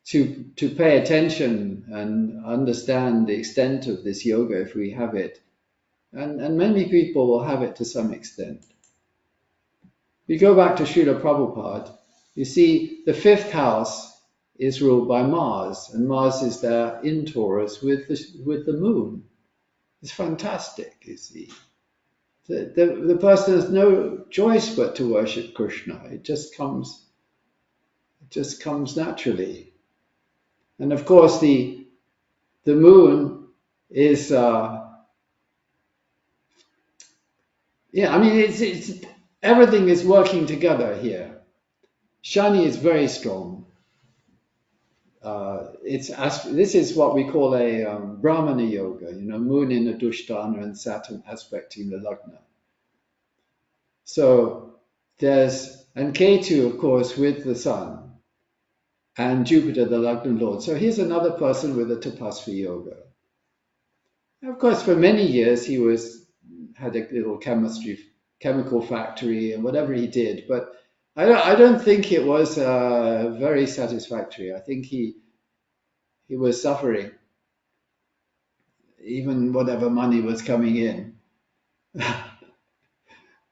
to pay attention and understand the extent of this yoga if we have it. And many people will have it to some extent. If you go back to Srila Prabhupada, you see the fifth house is ruled by Mars, and Mars is there in Taurus with the moon. It's fantastic, you see. The person has no choice but to worship Krishna. It just comes naturally. And of course, the moon is it's everything is working together here. Shani is very strong. This is what we call a Brahmana yoga, moon in a Dushtana and Saturn aspecting the Lagna. So and Ketu, of course, with the sun, and Jupiter, the Lagna Lord. So here's another person with a Tapasvi yoga. Of course, for many years he had a little chemical factory and whatever he did, but I don't think it was very satisfactory. I think he was suffering, even whatever money was coming in.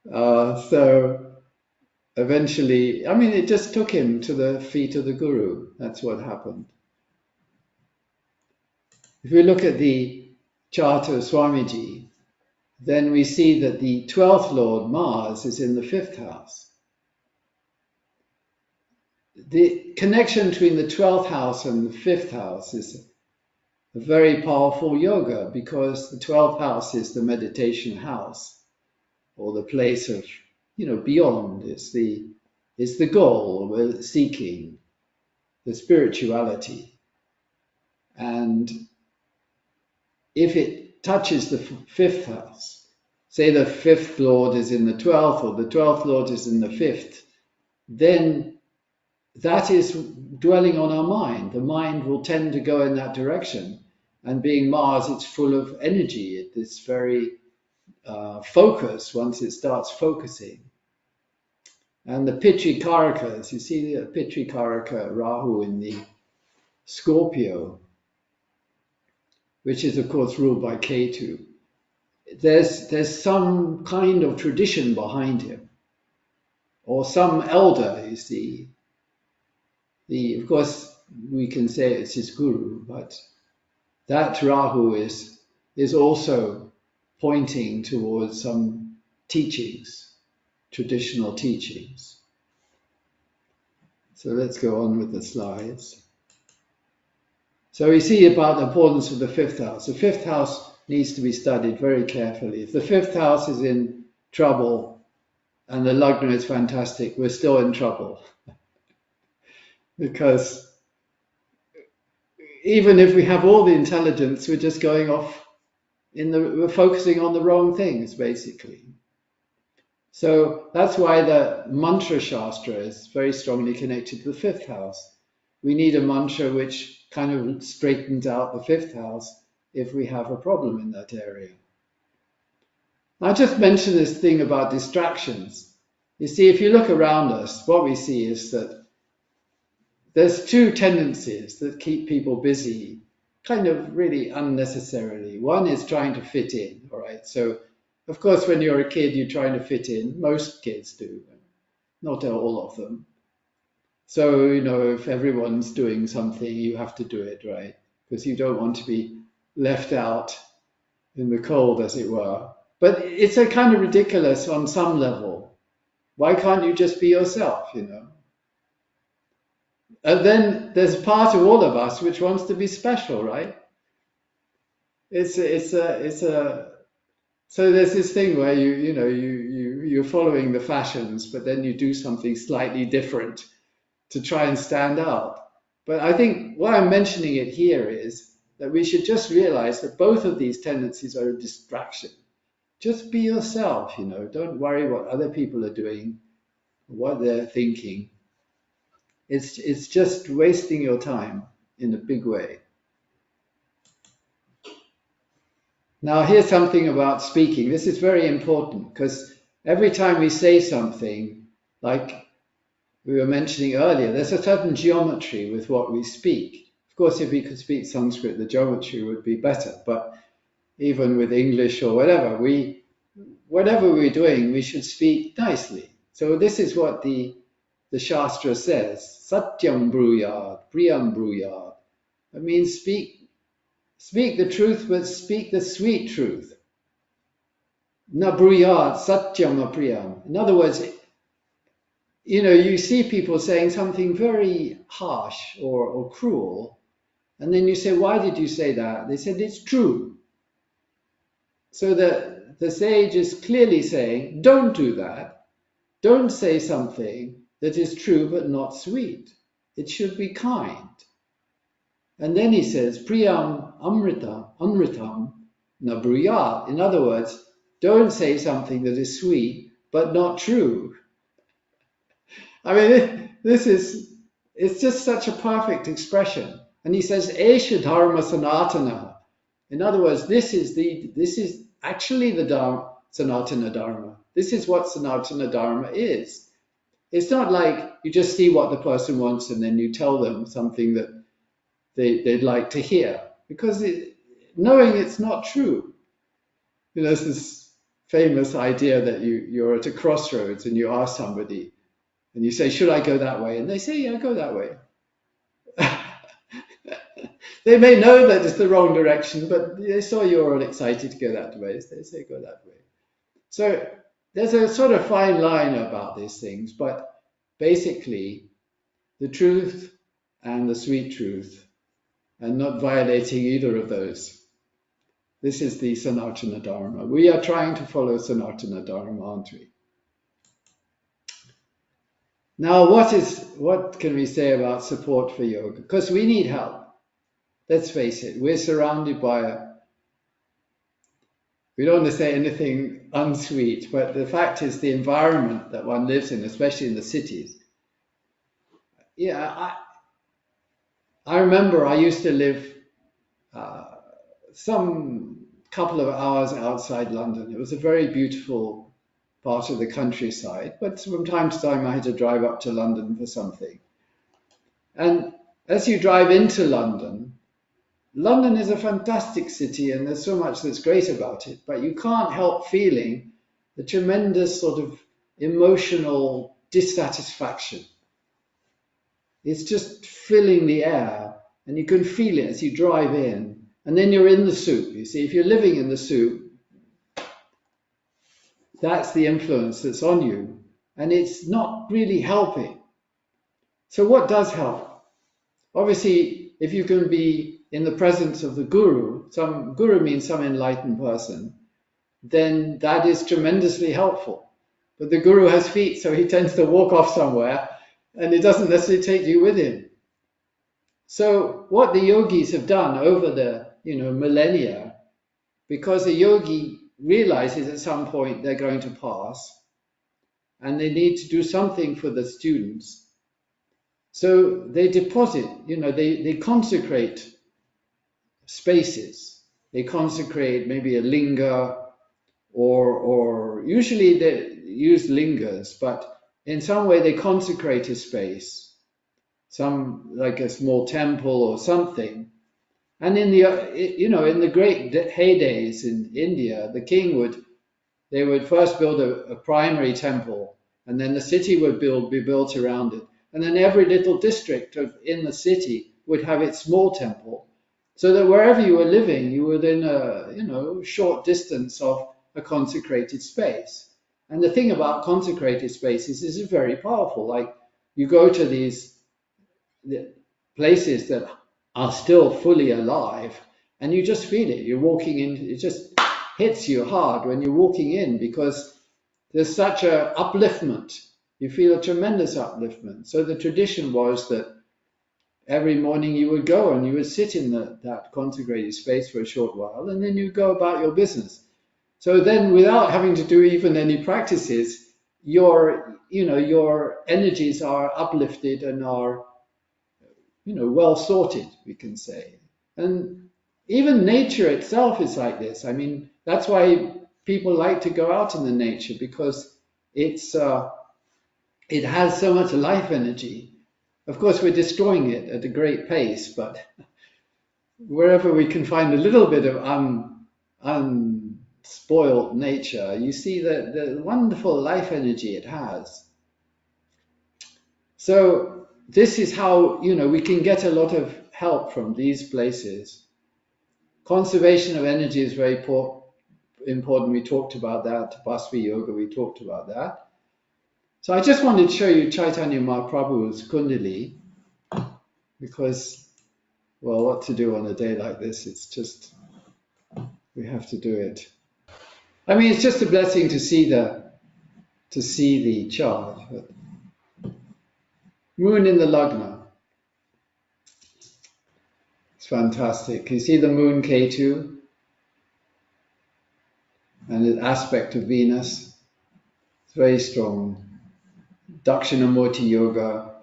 So eventually, it just took him to the feet of the Guru. That's what happened. If we look at the chart of Swamiji, then we see that the 12th Lord, Mars, is in the 5th house. The connection between the 12th house and the 5th house is a very powerful yoga, because the 12th house is the meditation house, or the place of, beyond. It's the goal we're seeking, the spirituality. And if it touches the 5th house, say the 5th Lord is in the 12th, or the 12th Lord is in the 5th, then that is dwelling on our mind. The mind will tend to go in that direction. And being Mars, it's full of energy. It's very focused once it starts focusing. And the Pitri Karakas, you see the Pitri Karaka Rahu in the Scorpio, which is of course ruled by Ketu. There's some kind of tradition behind him, or some elder, you see. Of course, we can say it's his guru, but that Rahu is also pointing towards some teachings, traditional teachings. So let's go on with the slides. So we see about the importance of the 5th house. The 5th house needs to be studied very carefully. If the 5th house is in trouble and the Lagna is fantastic, we're still in trouble. Because even if we have all the intelligence, we're just going off we're focusing on the wrong things, basically. So that's why the mantra shastra is very strongly connected to the fifth house. We need a mantra which kind of straightens out the fifth house if we have a problem in that area. I just mentioned this thing about distractions. You see, if you look around us, what we see is that there's two tendencies that keep people busy, kind of really unnecessarily. One is trying to fit in, all right? So, of course, when you're a kid, you're trying to fit in. Most kids do, not all of them. So, if everyone's doing something, you have to do it, right? Because you don't want to be left out in the cold, as it were. But it's a kind of ridiculous on some level. Why can't you just be yourself, And then there's part of all of us which wants to be special, right? So there's this thing where you're following the fashions, but then you do something slightly different to try and stand out. But I think why I'm mentioning it here is that we should just realize that both of these tendencies are a distraction. Just be yourself, Don't worry what other people are doing, what they're thinking. It's just wasting your time in a big way. Now, here's something about speaking. This is very important because every time we say something, like we were mentioning earlier, there's a certain geometry with what we speak. Of course, if we could speak Sanskrit, the geometry would be better. But even with English or whatever we're doing, we should speak nicely. So this is what the Shastra says, Satyam bruyad, priyam bruyad. It means speak the truth, but speak the sweet truth. Na bruyad, satyam apriyam. In other words, you see people saying something very harsh or cruel, and then you say, why did you say that? They said, it's true. So the sage is clearly saying, don't do that. Don't say something that is true but not sweet. It should be kind. And then he says, priyam amritam na bruyat. In other words, don't say something that is sweet but not true. I mean, it's just such a perfect expression. And he says, esha dharma sanatana. In other words, this is actually the dharma, sanatana dharma. This is what sanatana dharma is. It's not like you just see what the person wants and then you tell them something that they'd like to hear, because knowing it's not true. There's this famous idea that you're at a crossroads and you ask somebody and you say, should I go that way? And they say, yeah, go that way. They may know that it's the wrong direction, but they saw you're all excited to go that way, so they say go that way. So there's a sort of fine line about these things, but basically the truth and the sweet truth, and not violating either of those. This is the Sanatana Dharma. We are trying to follow Sanatana Dharma, aren't we? Now, what can we say about support for yoga? Because we need help. Let's face it, we're surrounded by we don't want to say anything unsweet, but the fact is the environment that one lives in, especially in the cities. Yeah, I remember I used to live some couple of hours outside London. It was a very beautiful part of the countryside, but from time to time I had to drive up to London for something. And as you drive into London, London is a fantastic city and there's so much that's great about it, but you can't help feeling the tremendous sort of emotional dissatisfaction. It's just filling the air and you can feel it as you drive in, and then you're in the soup. You see, if you're living in the soup, that's the influence that's on you, and it's not really helping. So what does help? Obviously, if you can be in the presence of the guru, some guru means some enlightened person, then that is tremendously helpful. But the guru has feet, so he tends to walk off somewhere, and he doesn't necessarily take you with him. So what the yogis have done over the millennia, because a yogi realizes at some point they're going to pass, and they need to do something for the students. So they deposit, they consecrate spaces. They consecrate maybe a linga, or usually they use lingers, but in some way they consecrate a space, some like a small temple or something. And in the great heydays in India, the king they would first build a primary temple, and then the city would be built around it. And then every little district in the city would have its small temple, so that wherever you were living, you were within a short distance of a consecrated space. And the thing about consecrated spaces is it's very powerful. Like you go to these places that are still fully alive, and you just feel it. You're walking in, it just hits you hard when you're walking in, because there's such a upliftment. You feel a tremendous upliftment. So the tradition was that every morning you would go and you would sit in that consecrated space for a short while, and then you go about your business. So then, without having to do even any practices, your energies are uplifted and are well sorted, we can say. And even nature itself is like this. I mean, that's why people like to go out in the nature, because it has so much life energy. Of course, we're destroying it at a great pace, but wherever we can find a little bit of unspoiled nature, you see the wonderful life energy it has. So this is how we can get a lot of help from these places. Conservation of energy is very important. We talked about that. Bhakti Yoga, we talked about that. So I just wanted to show you Chaitanya Mahaprabhu's Kundali, because, well, what to do on a day like this? It's just, we have to do it. I mean, it's just a blessing to see the chart. Moon in the Lagna. It's fantastic. You see the moon Ketu and the aspect of Venus. It's very strong. Dakshinamurti Yoga.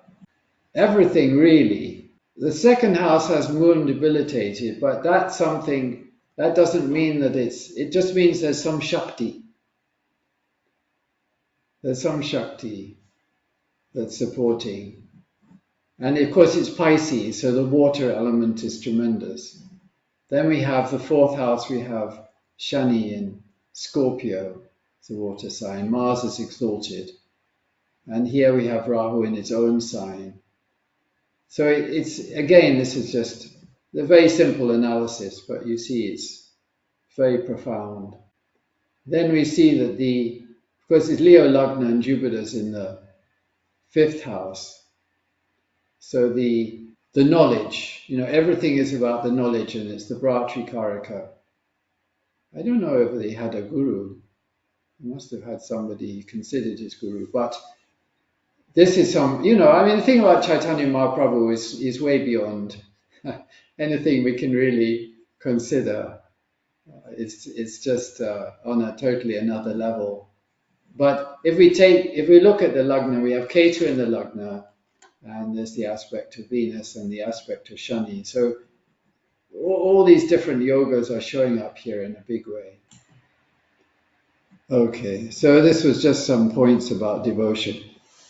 Everything really. The second house has moon debilitated, but that's something, that doesn't mean that it just means there's some Shakti. There's some Shakti that's supporting. And of course it's Pisces, so the water element is tremendous. Then we have the fourth house, we have Shani in Scorpio, it's a water sign. Mars is exalted. And here we have Rahu in its own sign. So it's, again, this is just a very simple analysis, but you see it's very profound. Then we see that of course it's Leo Lagna and Jupiter's in the fifth house. So the knowledge, everything is about the knowledge, and it's the Bratri Karaka. I don't know if they had a guru. He must have had somebody considered his guru, but this is the thing about Chaitanya Mahaprabhu is way beyond anything we can really consider. It's just on a totally another level. But if we look at the Lagna, we have Ketu in the Lagna, and there's the aspect of Venus and the aspect of Shani. So all these different yogas are showing up here in a big way. Okay, so this was just some points about devotion.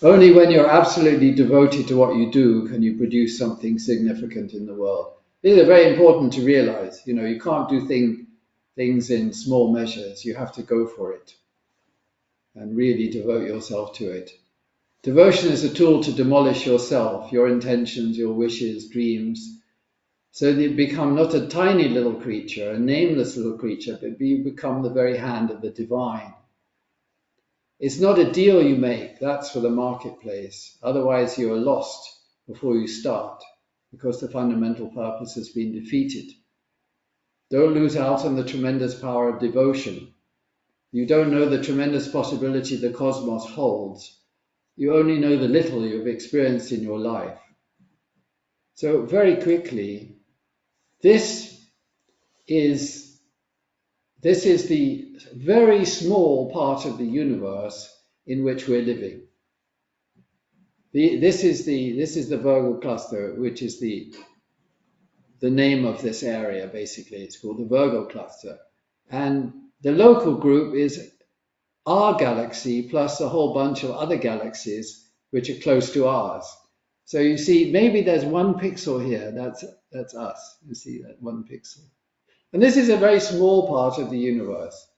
Only when you're absolutely devoted to what you do can you produce something significant in the world. These are very important to realize. You can't do things in small measures. You have to go for it and really devote yourself to it. Devotion is a tool to demolish yourself, your intentions, your wishes, dreams, so that you become not a tiny little creature, a nameless little creature, but you become the very hand of the divine. It's not a deal you make, that's for the marketplace. Otherwise you are lost before you start, because the fundamental purpose has been defeated. Don't lose out on the tremendous power of devotion. You don't know the tremendous possibility the cosmos holds. You only know the little you've experienced in your life. So very quickly, this is the very small part of the universe in which we're living. This is the Virgo cluster, which is the name of this area. Basically, it's called the Virgo cluster, and the local group is our galaxy plus a whole bunch of other galaxies which are close to ours. So you see, maybe there's one pixel here. That's us. You see that one pixel, and this is a very small part of the universe.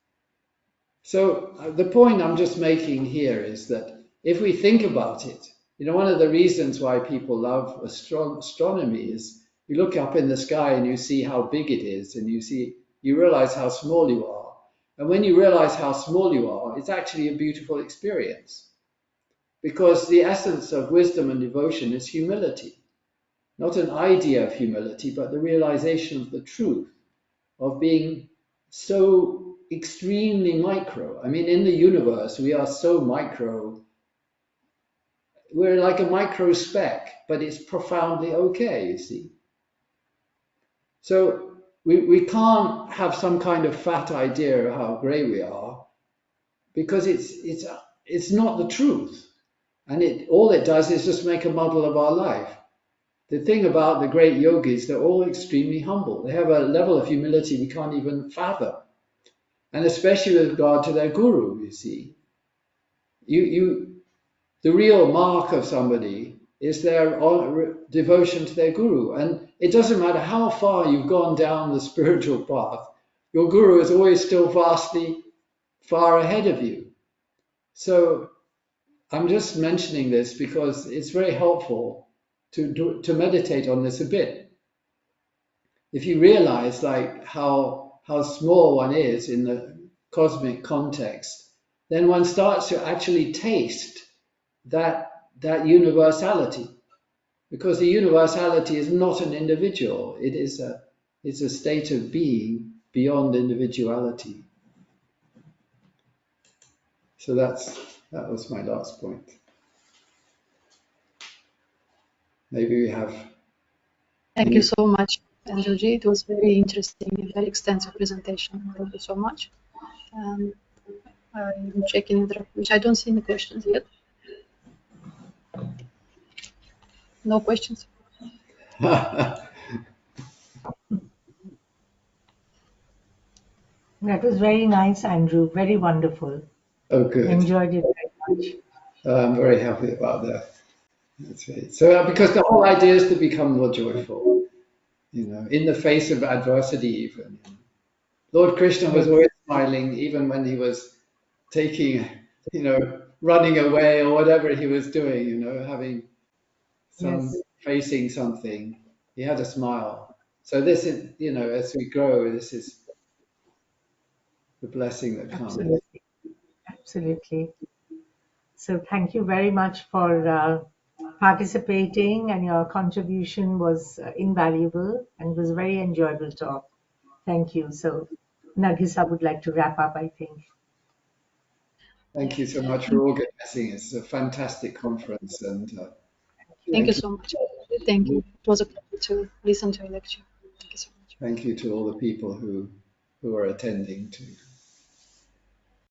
So the point I'm just making here is that if we think about it, one of the reasons why people love astronomy is you look up in the sky and you see how big it is, and you realize how small you are. And when you realize how small you are, it's actually a beautiful experience, because the essence of wisdom and devotion is humility, not an idea of humility, but the realization of the truth of being so extremely micro. I mean, in the universe, we are so micro. We're like a micro speck, but it's profoundly okay, you see. So we can't have some kind of fat idea of how great we are, because it's not the truth. And all it does is just make a model of our life. The thing about the great yogis, they're all extremely humble. They have a level of humility we can't even fathom. And especially with regard to their guru, you see. The real mark of somebody is their devotion to their guru. And it doesn't matter how far you've gone down the spiritual path, your guru is always still vastly far ahead of you. So I'm just mentioning this because it's very helpful to meditate on this a bit. If you realize like how small one is in the cosmic context, then one starts to actually taste that universality, because the universality is not an individual. It's a state of being beyond individuality. So that was my last point. Maybe we have. Thank you so much, Andrew G. It was very interesting and very extensive presentation. Thank you so much. I'm checking it, which I don't see any questions yet. No questions. That was very nice, Andrew. Very wonderful. Oh, good. Enjoyed it very much. I'm very happy about that. That's right. So because the whole idea is to become more joyful, in the face of adversity even. Lord Krishna was always smiling, even when he was taking, running away or whatever he was doing, having facing something. He had a smile. So this is, as we grow, this is the blessing that comes. Absolutely. So thank you very much for participating, and your contribution was invaluable and was a very enjoyable talk. Thank you. So Nagisa would like to wrap up, I think. Thank you so much for organizing. It's a fantastic conference, and thank you so much. Thank you. It was a pleasure to listen to your lecture. Thank you so much. Thank you to all the people who are attending too.